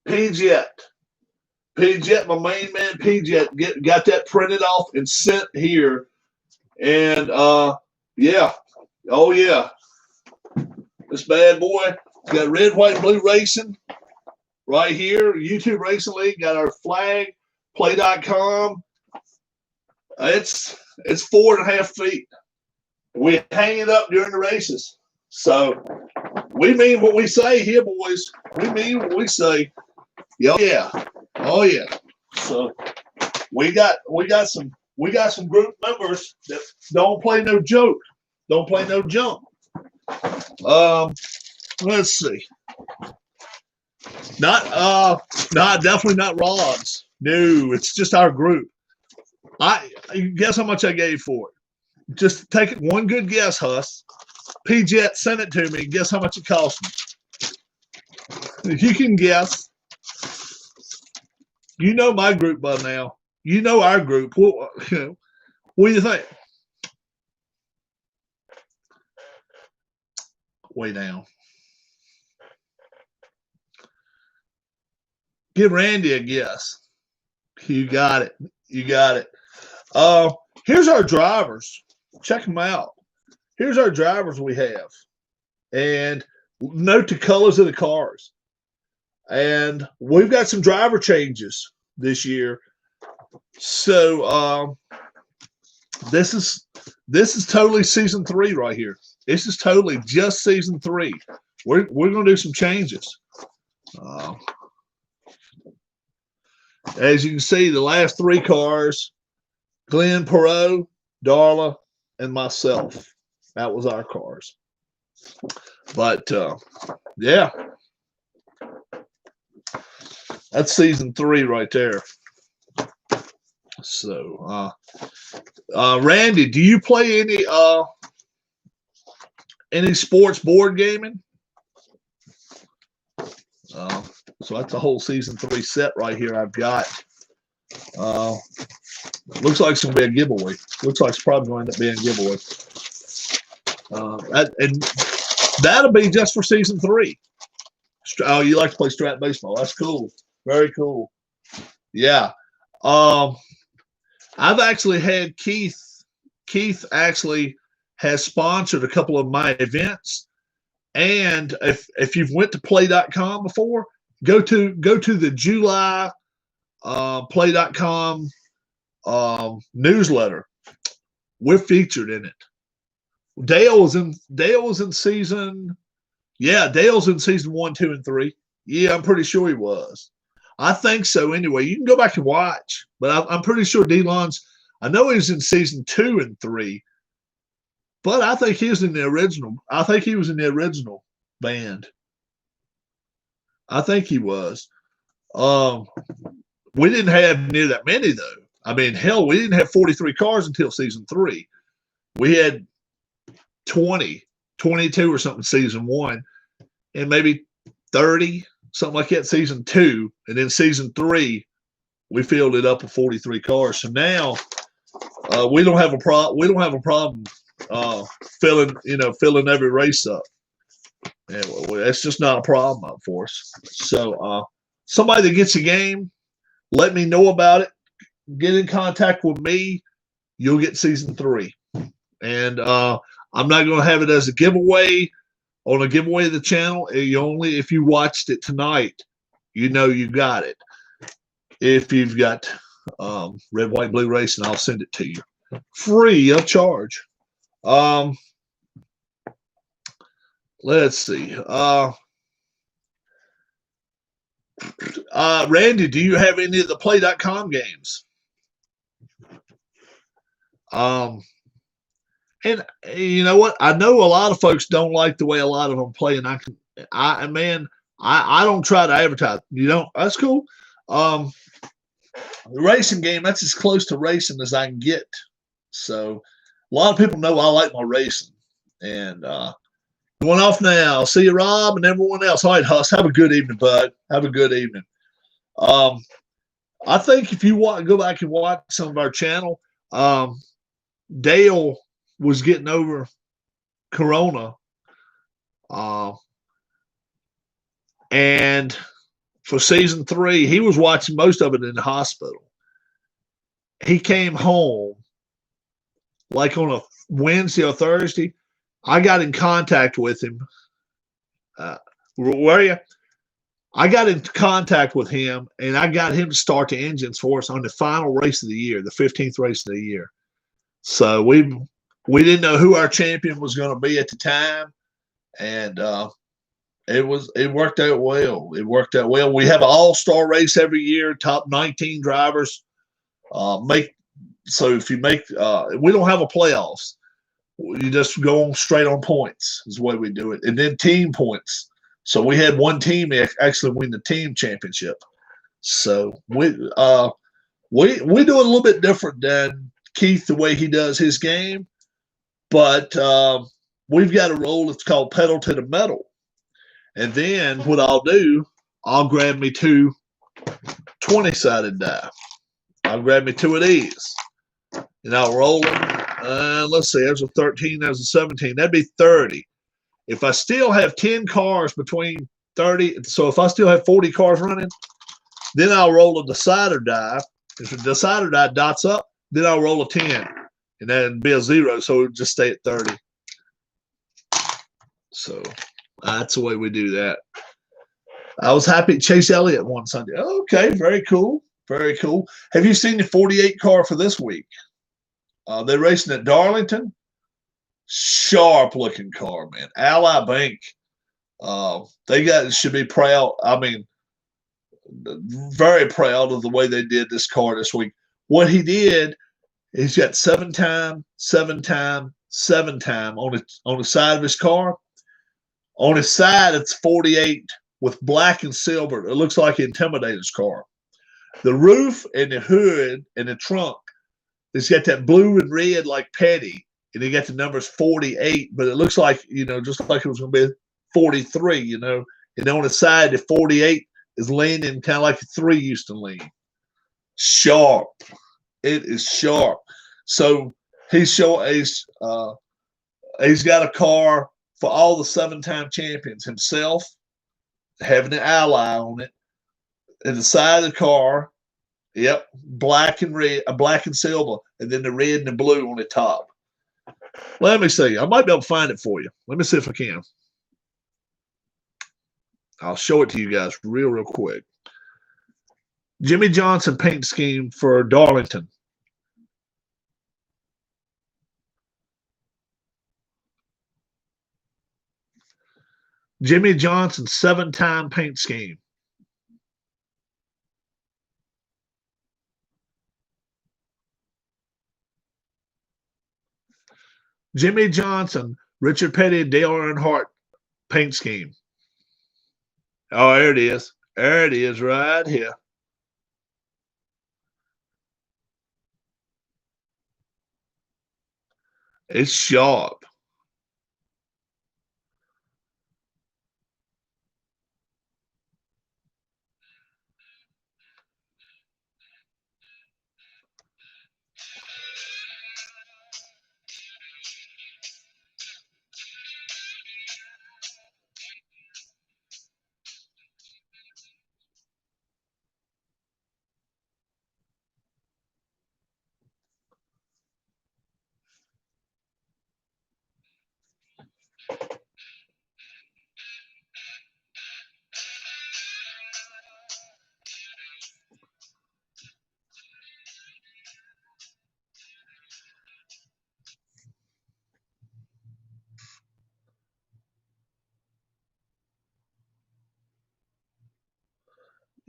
P-Jet. P-Jet, my main man P-Jet, got that printed off and sent here. And yeah. Oh yeah. This bad boy. Got red, white, and blue racing right here. YouTube Racing League. Got our flag. Play.com. It's 4.5 feet. We hang it up during the races. So we mean what we say here, boys. We mean what we say. Oh yeah. Oh yeah. So we got some group members that don't play no joke. Don't play no jump. Let's see. Not definitely not rods. No, it's just our group. Guess how much I gave for it? Just take it one good guess, Huss. P-Jet sent it to me. Guess how much it cost me? If you can guess, you know my group by now. You know our group. What do you think? Way down. Give Randy a guess. You got it. You got it. Here's our drivers. Check them out. Here's our drivers we have. And note the colors of the cars. And we've got some driver changes this year. So this is totally season 3 right here. This is totally just season 3. We're gonna do some changes. As you can see, the last 3 cars, Glenn, Perot, Darla, and myself. That was our cars. But yeah, that's season 3 right there. So Randy, do you play any sports board gaming? So that's a whole season 3 set right here I've got. Looks like it's going to be a giveaway. Looks like it's probably going to end up being a giveaway. And that'll be just for season 3. Oh, you like to play strat baseball. That's cool. Very cool. Yeah. I've actually had Keith. Keith actually has sponsored a couple of my events. And if you've went to play.com before, go to the July play.com newsletter. We're featured in it. Dale was in season, Dale's in season 1, 2, and 3. Yeah, I'm pretty sure he was. I think so anyway. You can go back and watch, but I'm pretty sure Delon's, I know he was in season 2 and 3, but I think he was in the original. I think he was in the original band. I think he was. We didn't have near that many though. I mean, hell, we didn't have 43 cars until season 3. We had 20, 22 or something season 1, and maybe 30, something like that season 2, and then season 3 we filled it up with 43 cars. So now we don't have a problem filling every race up. Yeah, well, that's just not a problem for us. So somebody that gets a game, let me know about it. Get in contact with me. You'll get season 3. And I'm not going to have it as a giveaway on a giveaway of the channel. Only if you watched it tonight, you know you got it. If you've got red, white, blue racing, I'll send it to you free of charge. Let's see. Randy, do you have any of the play.com games? And you know what? I know a lot of folks don't like the way a lot of them play, and I don't try to advertise. You know, that's cool. The racing game, that's as close to racing as I can get. So a lot of people know I like my racing. And going off now. See you, Rob, and everyone else. All right, Huss, have a good evening, bud. Have a good evening. I think if you go back and watch some of our channel, Dale was getting over Corona, uh, and for season 3, he was watching most of it in the hospital. He came home like on a Wednesday or Thursday. I got in contact with him. Where are you? I got in contact with him, and I got him to start the engines for us on the final race of the year, the 15th race of the year. So we didn't know who our champion was going to be at the time, and it worked out well. It worked out well. We have an all-star race every year. Top 19 drivers make. So if you make, we don't have a playoffs. You just go on straight on points is the way we do it, and then team points. So we had one team actually win the team championship. So we do it a little bit different than Keith the way he does his game, but we've got a rule that's called pedal to the metal. And then what I'll do, I'll grab me 2 20-sided die. I'll grab me 2 of these, and I'll roll them. Let's see, there's a 13, there's a 17. That'd be 30. If I still have 10 cars between 30, so if I still have 40 cars running, then I'll roll a decider die. If the decider die dots up, then I'll roll a 10, and then be a 0, so it'll just stay at 30. So that's the way we do that. I was happy Chase Elliott won Sunday. Okay, very cool. Very cool. Have you seen the 48 car for this week? They're racing at Darlington. Sharp looking car, man. Ally Bank. They should be proud. I mean, very proud of the way they did this car this week. What he did, he's got 7 time, 7 time, 7 time on the side of his car. On his side, it's 48 with black and silver. It looks like an Intimidator's car. The roof and the hood and the trunk, it's got that blue and red like Petty. And they got the numbers 48, but it looks like, just like it was going to be 43, And on the side, the 48 is leaning kind of like a 3 used to lean. Sharp. It is sharp. So he's got a car for all the 7-time champions himself, having an ally on it. And the side of the car, yep, black and red, black and silver, and then the red and the blue on the top. Let me see. I might be able to find it for you. Let me see if I can. I'll show it to you guys real quick. Jimmy Johnson paint scheme for Darlington. Jimmy Johnson 7-time paint scheme. Jimmy Johnson, Richard Petty, Dale Earnhardt paint scheme. Oh, there it is. There it is right here. It's sharp.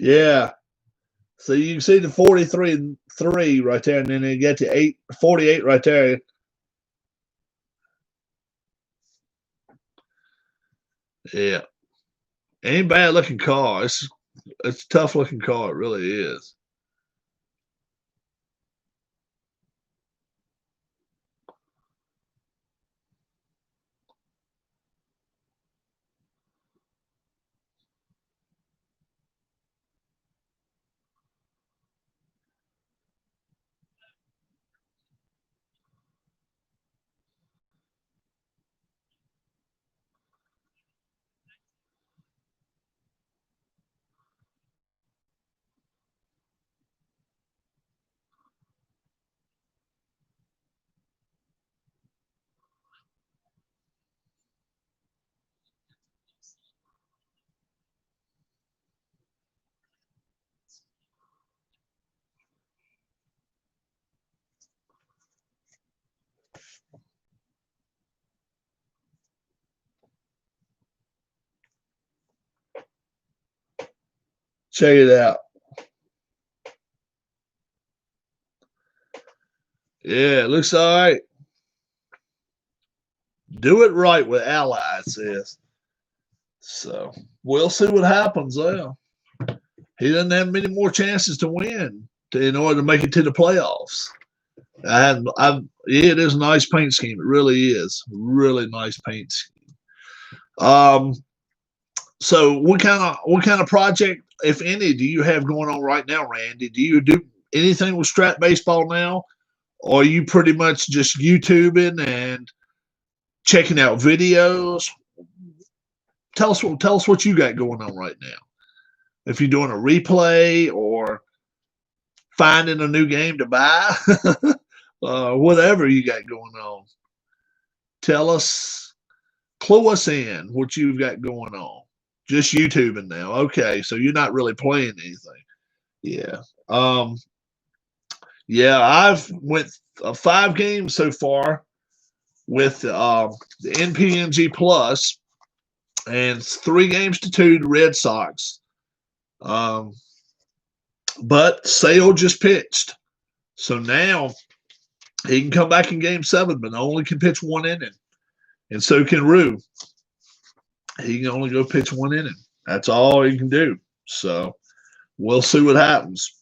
Yeah. So you can see the 43-3 right there, and then you get to 48 right there. Yeah. Ain't bad looking car. It's a tough looking car. It really is. Check it out. Yeah, it looks all right. Do it right with Ally, it says. So we'll see what happens there. He doesn't have many more chances to win in order to make it to the playoffs. Yeah, it is a nice paint scheme. It really is. Really nice paint scheme. So what kind of project, if any, do you have going on right now, Randy? Do you do anything with Strat Baseball now? Or are you pretty much just YouTubing and checking out videos? Tell us what you got going on right now. If you're doing a replay or finding a new game to buy, whatever you got going on. Tell us, clue us in what you've got going on. Just YouTubing now. Okay, so you're not really playing anything. Yeah. Yeah, I've went 5 games so far with the NPNG Plus, and it's 3 games to 2 to RedSox. But Sale just pitched, so now he can come back in Game 7, but only can pitch 1 inning, and so can Rue. He can only go pitch 1 inning. That's all he can do. So we'll see what happens.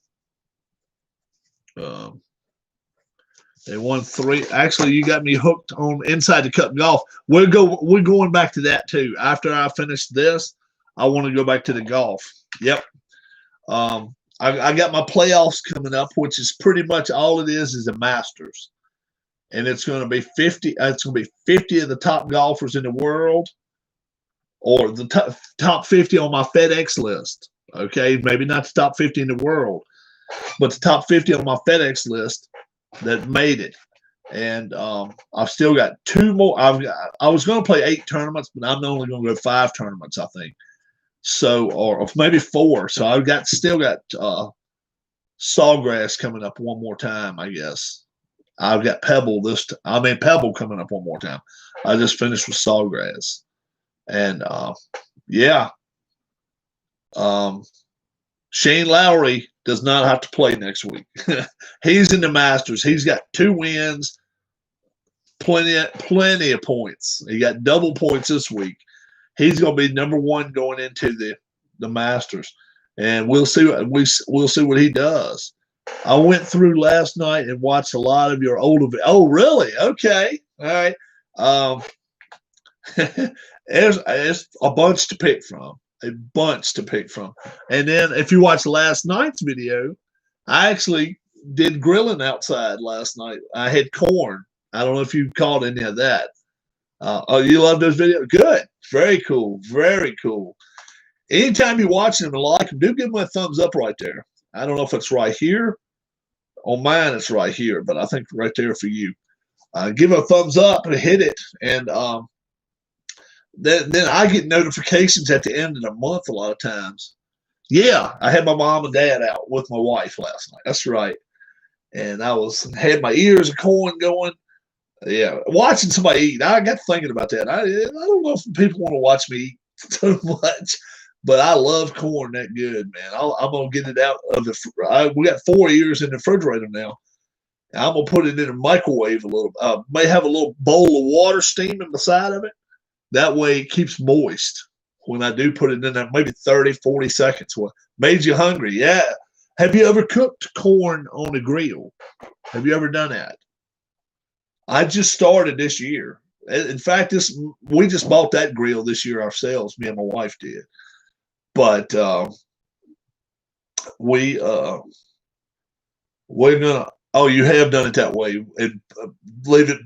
They won 3. Actually, you got me hooked on Inside the Cup golf. We're going back to that too. After I finish this, I want to go back to the golf. Yep. I got my playoffs coming up, which is pretty much all it is a Masters, and it's going to be 50. It's going to be 50 of the top golfers in the world, or the top 50 on my FedEx list. Okay, maybe not the top 50 in the world, but the top 50 on my FedEx list that made it. And I've still got 2 more. I was going to play 8 tournaments, but I'm only going to go 5 tournaments, I think. So, or maybe 4. So I've still got Sawgrass coming up one more time, I guess. I've got Pebble coming up one more time. I just finished with Sawgrass. And yeah. Shane Lowry does not have to play next week. He's in the Masters. He's got 2 wins, plenty of points. He got double points this week. He's going to be number 1 going into the Masters, and we'll see what he does. I went through last night and watched a lot of your older. Oh, really? Okay, all right. There's a bunch to pick from. And then if you watch last night's video, I actually did grilling outside last night. I had corn. I don't know if you caught any of that. Oh, you love those videos? Good. Very cool. Very cool. Anytime you're watching them and like them, do give them a thumbs up right there. I don't know if it's right here. On mine, it's right here, but I think right there for you. Give it a thumbs up and hit it. And then I get notifications at the end of the month a lot of times. Yeah, I had my mom and dad out with my wife last night. That's right. And I had my ears of corn going. Yeah, watching somebody eat. I got thinking about that. I don't know if people want to watch me eat so much, but I love corn that good, man. I'm gonna get it out of we got 4 ears in the refrigerator now. I'm gonna put it in a microwave a little. May have a little bowl of water steaming beside of it. That way it keeps moist when I do put it in there, maybe 30, 40 seconds. Well, made you hungry. Yeah. Have you ever cooked corn on a grill? Have you ever done that? I just started this year. In fact, we just bought that grill this year ourselves. Me and my wife did. But we're gonna. Oh, you have done it that way. And leave it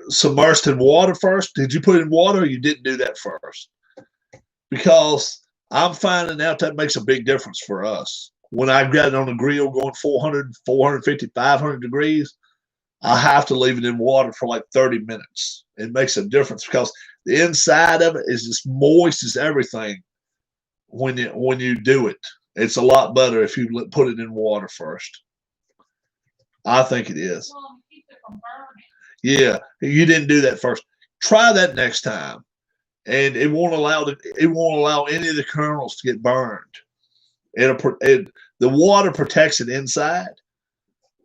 submerged in water first. Did you put it in water, or you didn't do that first? Because I'm finding out that makes a big difference for us. When I got it on the grill going 400, 450, 500 degrees, I have to leave it in water for like 30 minutes. It makes a difference because the inside of it is as moist as everything when you do it. It's a lot better if you put it in water first. I think it is. Well, keep it from burning. Yeah, you didn't do that first. Try that next time, and it won't allow any of the kernels to get burned. The water protects it inside.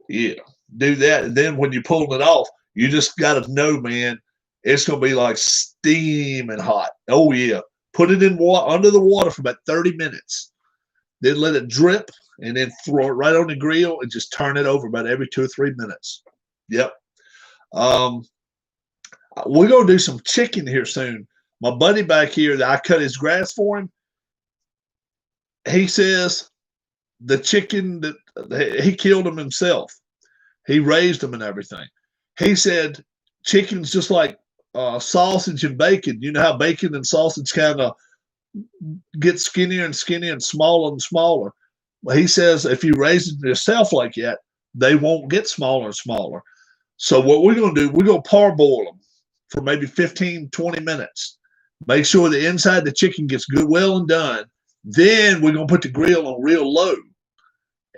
Yeah, do that, and then when you're pulling it off, you just got to know, man, it's gonna be like steaming hot. Oh yeah, put it in water under the water for about 30 minutes, then let it drip, and then throw it right on the grill and just turn it over about every 2 or 3 minutes. Yep. We're gonna do some chicken here soon. My buddy back here that I cut his grass for him, he says the chicken that he killed them himself. He raised them and everything. He said chicken's just like sausage and bacon. You know how bacon and sausage kind of get skinnier and skinnier and smaller. Well, he says if you raise them yourself like that, they won't get smaller and smaller. So what we're going to do, we're going to parboil them for maybe 15, 20 minutes. Make sure the inside of the chicken gets good, well and done. Then we're going to put the grill on real low.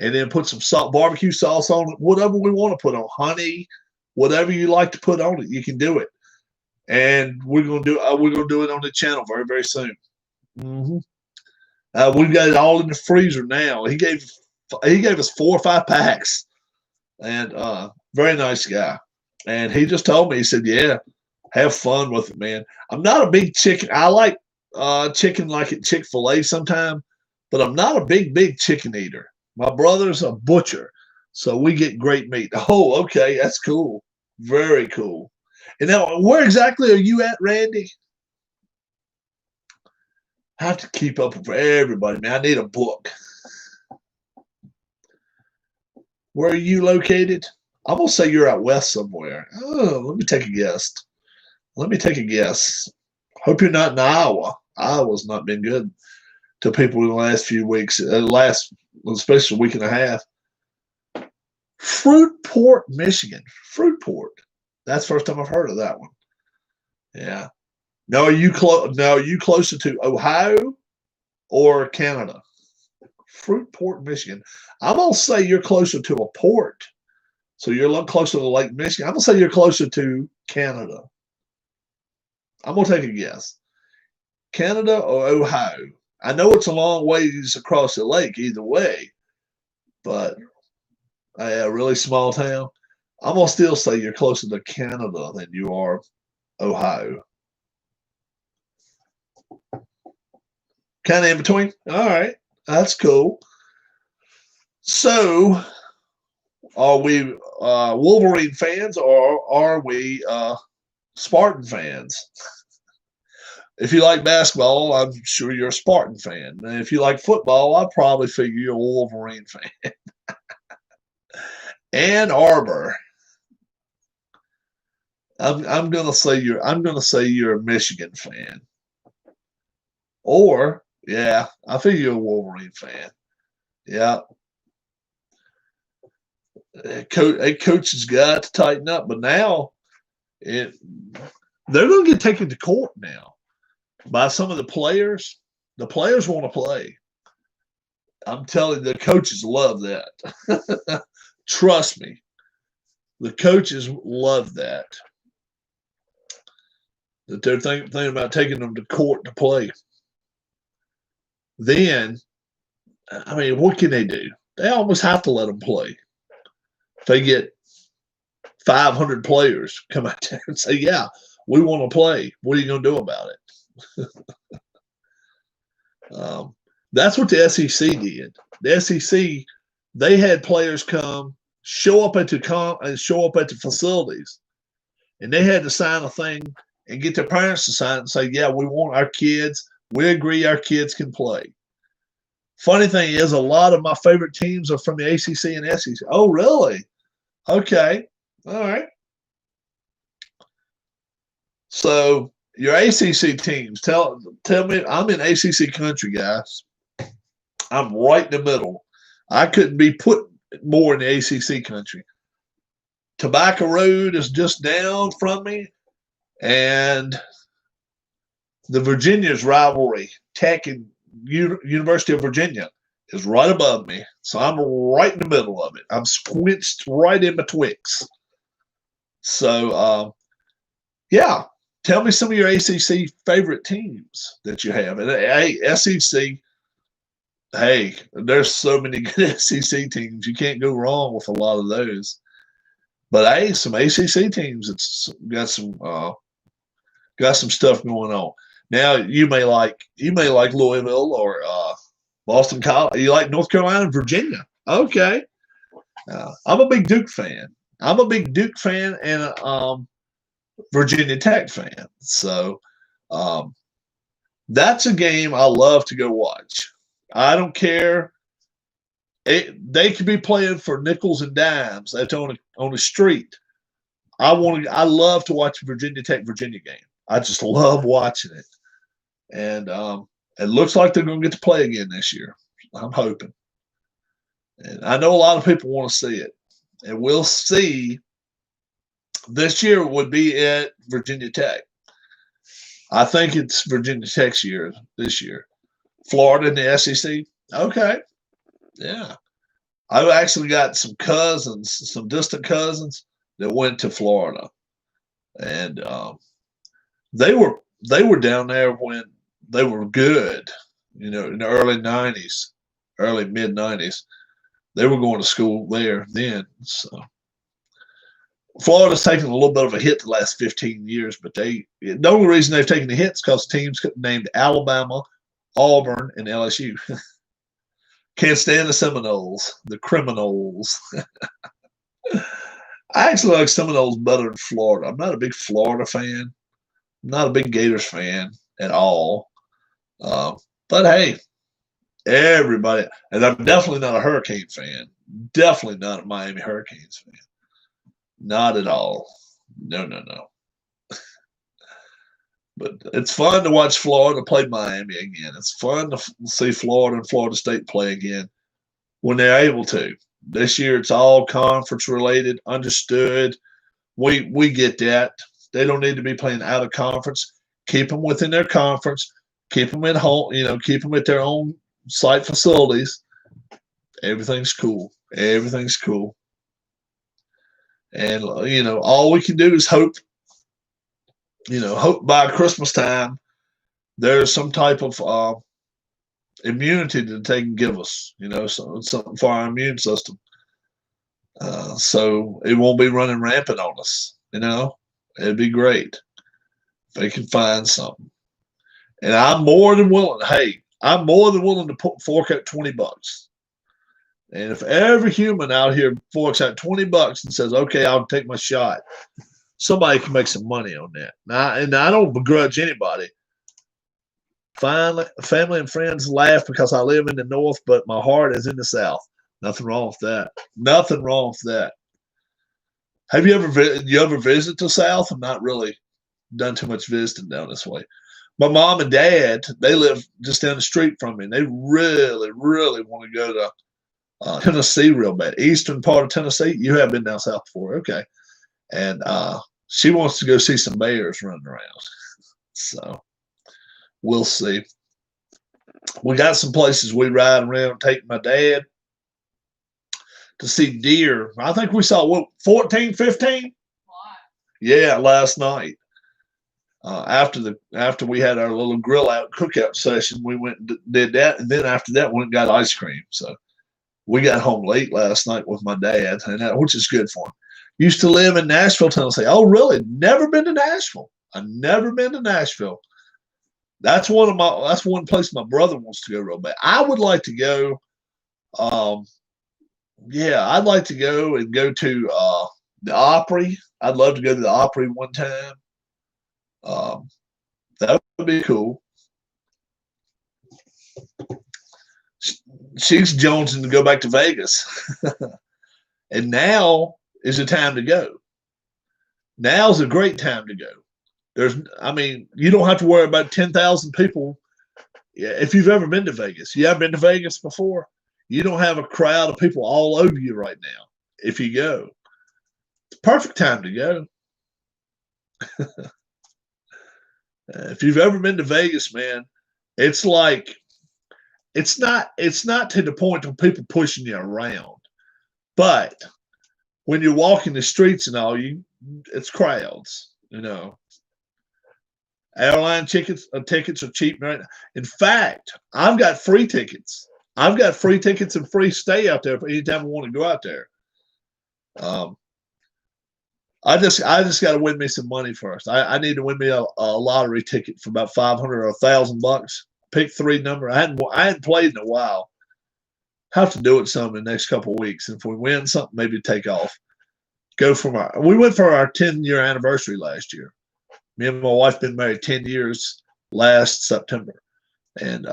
And then put some barbecue sauce on it, whatever we want to put on, honey, whatever you like to put on it, you can do it. And we're gonna do it on the channel very, very soon. Mm-hmm. We've got it all in the freezer now. He gave us 4 or 5 packs, and very nice guy. And he just told me, he said, "Yeah, have fun with it, man." I'm not a big chicken. I like chicken like at Chick-fil-A sometimes, but I'm not a big chicken eater. My brother's a butcher, so we get great meat. Oh, okay, that's cool. Very cool. And now, where exactly are you at, Randy? I have to keep up with everybody, man. I need a book. Where are you located? I'm going to say you're out west somewhere. Oh, let me take a guess. Hope you're not in Iowa. Iowa's not been good to people in the last few weeks, especially a week and a half. Fruitport, Michigan. Fruitport. That's the first time I've heard of that one. Yeah. Now, are you closer to Ohio or Canada? Fruitport, Michigan. I'm going to say you're closer to a port. So you're a little closer to Lake Michigan. I'm going to say you're closer to Canada. I'm going to take a guess. Canada or Ohio? I know it's a long ways across the lake either way, but a really small town. I'm going to still say you're closer to Canada than you are Ohio. Kind of in between. All right. That's cool. So, are we Wolverine fans or are we Spartan fans? If you like basketball, I'm sure you're a Spartan fan. And if you like football, I probably figure you're a Wolverine fan. Ann Arbor. I'm gonna say you're a Michigan fan. Or, yeah, I figure you're a Wolverine fan. Yeah. A coach has got to tighten up, but now they're going to get taken to court now by some of the players. The players want to play. I'm telling you, the coaches love that. Trust me. The coaches love that. That they're thinking about taking them to court to play. Then, I mean, what can they do? They almost have to let them play. If they get 500 players come out there and say, "Yeah, we want to play," what are you going to do about it? That's what the SEC did. The SEC, they had players come, show up at the facilities, and they had to sign a thing and get their parents to sign it and say, "Yeah, we want our kids. We agree our kids can play." Funny thing is, a lot of my favorite teams are from the ACC and SEC. Oh, really? Okay. All right. So your ACC teams, tell me, I'm in ACC country, guys. I'm right in the middle. I couldn't be put more in the ACC country. Tobacco Road is just down from me, and the Virginia's rivalry, Tech and University of Virginia, is right above me. So I'm right in the middle of it. I'm squinched right in betwixt. So, yeah, tell me some of your ACC favorite teams that you have. And SEC, hey, there's so many good SEC teams. You can't go wrong with a lot of those. But hey, some ACC teams, it's got some stuff going on. Now you may like Louisville or Boston College. You like North Carolina and Virginia. Okay. I'm a big Duke fan. I'm a big Duke fan and a Virginia Tech fan. So um, that's a game I love to go watch. I don't care. They could be playing for nickels and dimes. That's on the street. I love to watch a Virginia Tech Virginia game. I just love watching it. And it looks like they're going to get to play again this year. I'm hoping. And I know a lot of people want to see it. And we'll see. This year would be at Virginia Tech. I think it's Virginia Tech's year this year. Florida in the SEC. Okay. Yeah. I've actually got some cousins, some distant cousins that went to Florida. And they were down there when they were good, in the early 90s, early mid 90s. They were going to school there then. So Florida's taken a little bit of a hit the last 15 years, but the only reason they've taken the hit is because teams named Alabama, Auburn, and LSU. Can't stand the Seminoles, the criminals. I actually like Seminoles better than Florida. I'm not a big Florida fan. I'm not a big Gators fan at all. But hey, everybody, and I'm definitely not a Hurricane fan. Definitely not a Miami Hurricanes fan. Not at all. No, no, no. But it's fun to watch Florida play Miami again. It's fun to see Florida and Florida State play again when they're able to. This year, it's all conference related. Understood. We get that. They don't need to be playing out of conference. Keep them within their conference. Keep them at home. Keep them at their own site facilities. Everything's cool. Everything's cool. And all we can do is hope. Hope by Christmas time there's some type of immunity that they can give us. Something for our immune system, so it won't be running rampant on us. It'd be great if they can find something. And I'm more than willing. Hey, I'm more than willing to fork out $20. And if every human out here forks out $20 and says, "Okay, I'll take my shot," somebody can make some money on that. And I don't begrudge anybody. Family and friends laugh because I live in the North, but my heart is in the South. Nothing wrong with that. Nothing wrong with that. Have you ever visited the South? I'm not really done too much visiting down this way. My mom and dad, they live just down the street from me, and they really, really want to go to Tennessee real bad. Eastern part of Tennessee. You have been down south before. Okay. And she wants to go see some bears running around. So we'll see. We got some places we ride around, take my dad to see deer. I think we saw 14, 15? Yeah, last night. After we had our little grill out cookout session, we went and did that, and then after that, went and got ice cream. So we got home late last night with my dad, which is good for him. Used to live in Nashville, Tennessee. Oh, really? Never been to Nashville. I've never been to Nashville. That's one place my brother wants to go real bad. I would like to go. I'd like to go to the Opry. I'd love to go to the Opry one time. That would be cool. She's jonesing to go back to Vegas. And now is the time to go. Now's a great time to go. You don't have to worry about 10,000 people. If you've ever been to Vegas, you haven't been to Vegas before, you don't have a crowd of people all over you right now. If you go, it's the perfect time to go. If you've ever been to Vegas, man, it's like, it's not to the point of people pushing you around, but when you're walking the streets and all, it's crowds, Airline tickets are cheap right now. In fact, I've got free tickets I've got free tickets and free stay out there for anytime I want to go out there. I just got to win me some money first. I need to win me a lottery ticket for about 500 or $1,000. Pick 3 number. I hadn't played in a while. Have to do it some in the next couple of weeks. And if we win something, maybe take off. We went for our 10-year anniversary last year. Me and my wife been married 10 years last September. And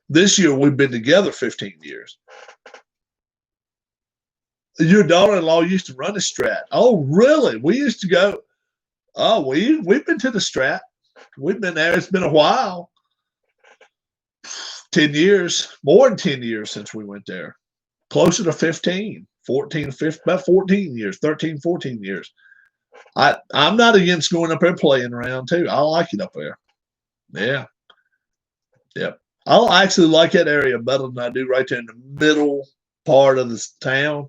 this year we've been together 15 years. Your daughter-in-law used to run a Strat. Oh, really? We used to go. Oh, we've been to the Strat. We've been there. It's been a while. 10 years, more than 10 years since we went there. Closer to 15, 14, 15, about 14 years, 13, 14 years. I'm not against going up there playing around too. I like it up there. Yeah. Yep. I actually like that area better than I do right there in the middle part of this town.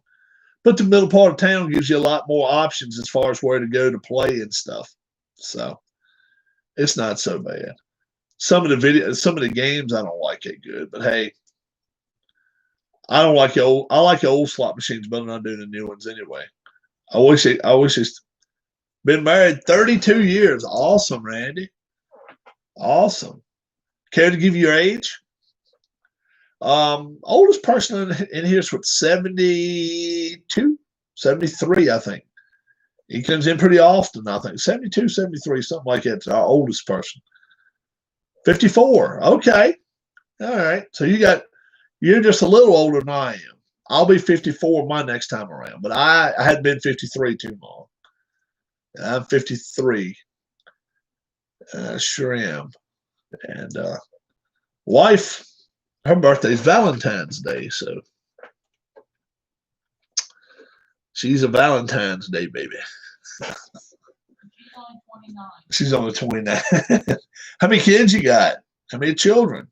But the middle part of town gives you a lot more options as far as where to go to play and stuff. So it's not so bad. Some of the games I don't like it good, but hey, I like the old slot machines better than I do the new ones anyway. I wish it's been married 32 years. Awesome, Randy. Awesome. Care to give you your age? Oldest person in here is what, 72, 73, I think. He comes in pretty often, I think. 72, 73, something like that. Our oldest person. 54. Okay. All right. So you're just a little older than I am. I'll be 54 my next time around, but I hadn't been 53 too long. I'm 53. Sure am. And wife, her birthday's Valentine's Day, so she's a Valentine's Day baby. She's only 29. How many kids you got? How many children?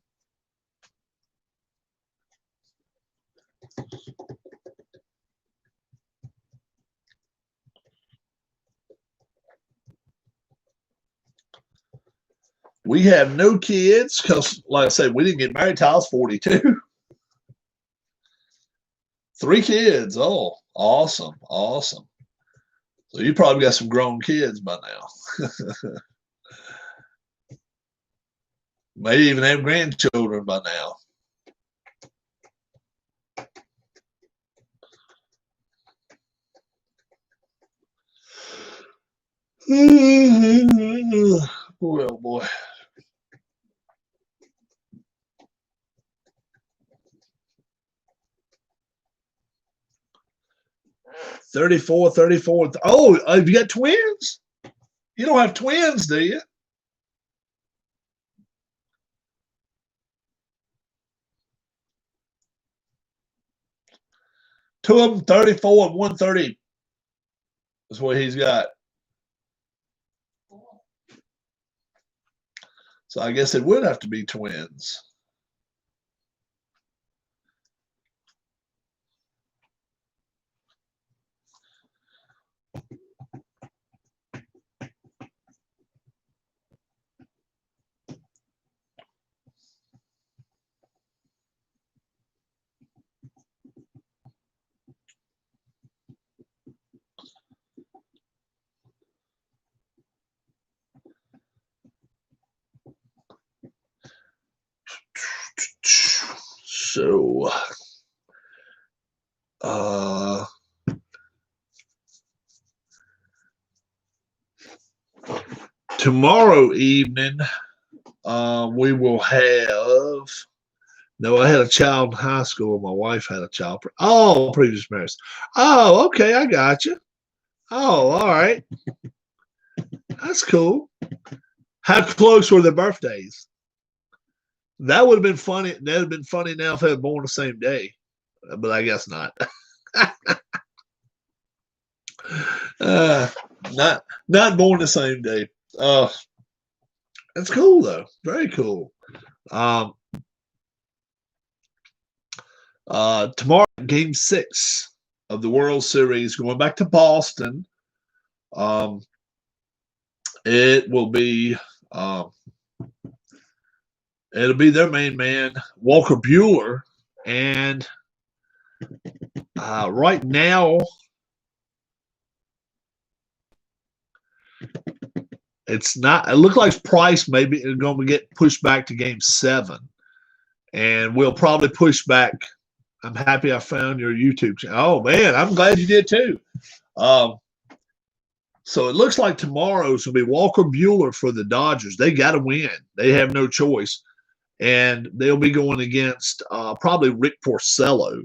We have no kids because, like I said, we didn't get married till I was 42. 3 kids. Oh, awesome. Awesome. So you probably got some grown kids by now. Maybe even have grandchildren by now. Boy, oh boy. $34. Oh, you got twins? You don't have twins, do you? Two of them, 34 and 130 is what he's got. So I guess it would have to be twins. So, tomorrow evening, we will have. No, I had a child in high school. My wife had a child. Previous marriage. Oh, okay, I got you. Oh, all right. That's cool. How close were their birthdays? That would have been funny. That would have been funny now if they were born the same day, but I guess not. Not born the same day. That's cool though. Very cool. Tomorrow, Game 6 of the World Series, going back to Boston. It will be It'll be their main man, Walker Bueller. And right now, it's not. It looks like Price maybe is going to get pushed back to Game 7, and we'll probably push back. I'm happy I found your YouTube channel. Oh man, I'm glad you did too. So it looks like tomorrow's will be Walker Bueller for the Dodgers. They got to win. They have no choice, and they'll be going against probably Rick Porcello.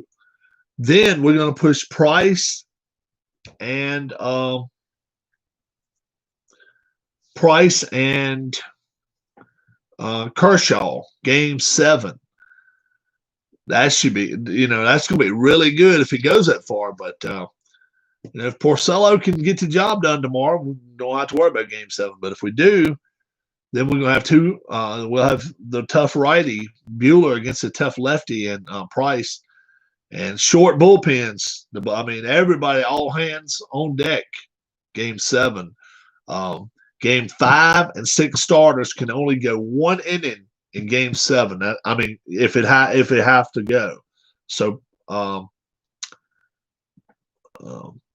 Then we're going to push Price and Kershaw, Game 7. That should be, that's going to be really good if he goes that far. But if Porcello can get the job done tomorrow, we don't have to worry about Game 7. But if we do, then we're going to have two. We'll have the tough righty Bueller against the tough lefty and Price, and short bullpens. Everybody, all hands on deck. Game 7. Game 5 and 6 starters can only go 1 inning in Game 7. If it have to go. So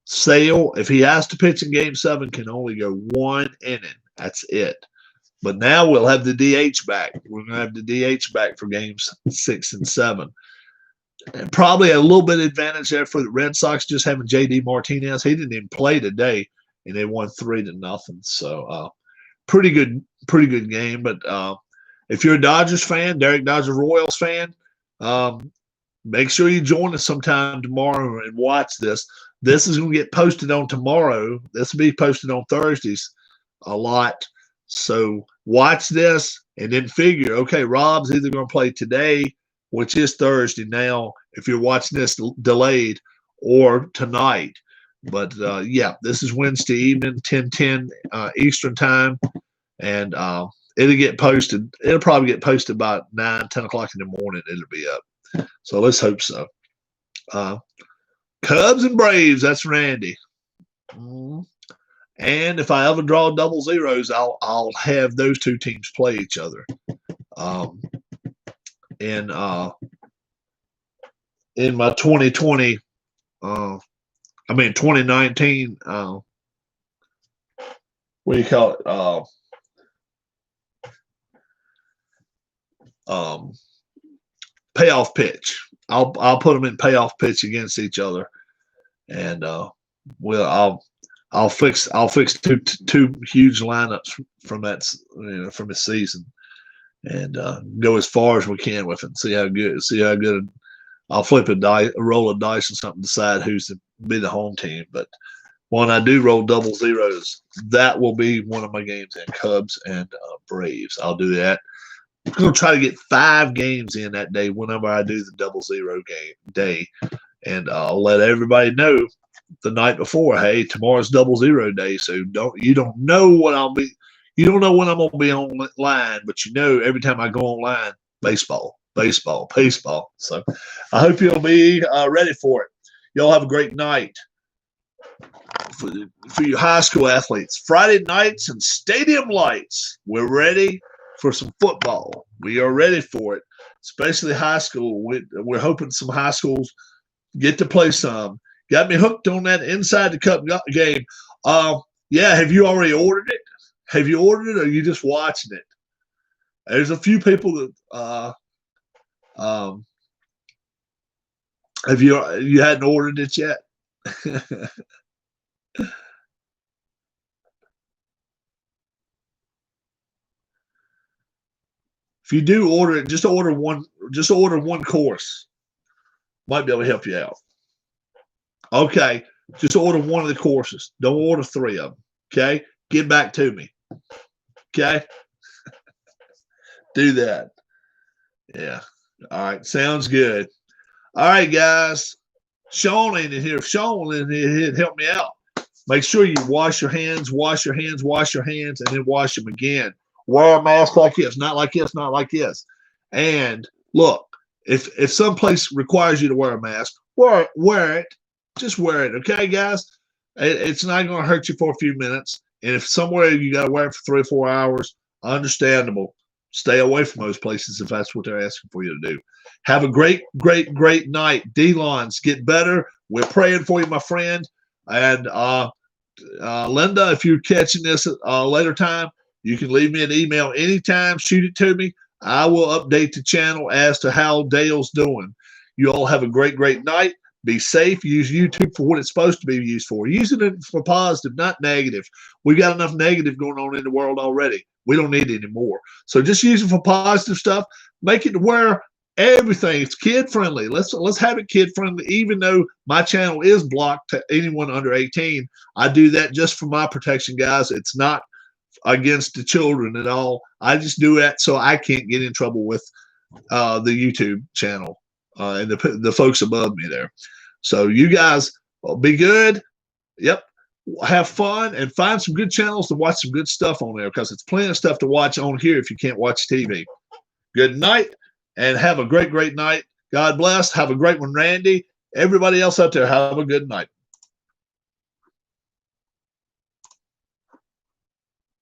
Sale, if he has to pitch in Game 7, can only go 1 inning. That's it. But now we'll have the DH back. We're going to have the DH back for Games 6 and 7. And probably a little bit of advantage there for the Red Sox just having J.D. Martinez. He didn't even play today, and they won 3-0. So pretty good game. But if you're a Dodgers fan, Derek Dodger Royals fan, make sure you join us sometime tomorrow and watch this. This is going to get posted on tomorrow. This will be posted on Thursdays a lot. So watch this and then figure, okay, Rob's either going to play today, which is Thursday now, if you're watching this delayed, or tonight. But, this is Wednesday evening, 10:10 Eastern time, and it'll get posted. It'll probably get posted about 9, 10 o'clock in the morning. It'll be up. So let's hope so. Cubs and Braves, that's Randy. And if I ever draw double zeros, I'll have those two teams play each other. In my 2019, what do you call it? Payoff pitch. I'll put them in payoff pitch against each other, and I'll fix two huge lineups from that from the season, and go as far as we can with it. See how good. I'll flip a roll of dice and something, decide who's to be the home team. But when I do roll double zeros, that will be one of my games in Cubs and Braves. I'll do that. I'm going to try to get 5 games in that day whenever I do the double zero game day. And I'll let everybody know the night before, hey, tomorrow's double zero day. So you don't know when I'm going to be online, but every time I go online, baseball. So I hope you'll be ready for it. Y'all have a great night. For your high school athletes, Friday nights and stadium lights, we're ready for some football. We are ready for it, especially high school. We're hoping some high schools get to play some. Got me hooked on that Inside the Cup game. Have you already ordered it? Have you ordered it, or are you just watching it? There's a few people that have you hadn't ordered it yet? If you do order it, just order one course. Might be able to help you out. Okay, just order one of the courses. Don't order 3 of them. Okay, get back to me. Okay, do that. Yeah. All right, sounds good. All right, guys. Sean ain't in here. If Sean in here, help me out. Make sure you wash your hands, and then wash them again. Wear a mask like this, not like this. And look, if some place requires you to wear a mask, wear it. Just wear it, okay, guys? It's not going to hurt you for a few minutes. And if somewhere you got to wear it for 3 or 4 hours, understandable. stay away from those places if that's what they're asking for you to do. Have a great, great, great night. D-Lons, get better. We're praying for you, my friend. And Linda, if you're catching this at a later time, you can leave me an email anytime. Shoot it to me. I will update the channel as to how Dale's doing. You all have a great, great night. Be safe. Use YouTube for what it's supposed to be used for. Using it for positive, not negative. We got enough negative going on in the world already. We don't need any more. So just use it for positive stuff. Make it to where everything it's kid friendly. Let's have it kid friendly. Even though my channel is blocked to anyone under 18, I do that just for my protection, guys. It's not against the children at all. I just do that so I can't get in trouble with the YouTube channel and the folks above me there. So you guys be good. Yep. Have fun and find some good channels to watch some good stuff on there, because it's plenty of stuff to watch on here if you can't watch TV. Good night and have a great, great night. God bless. Have a great one, Randy. Everybody else out there, have a good night.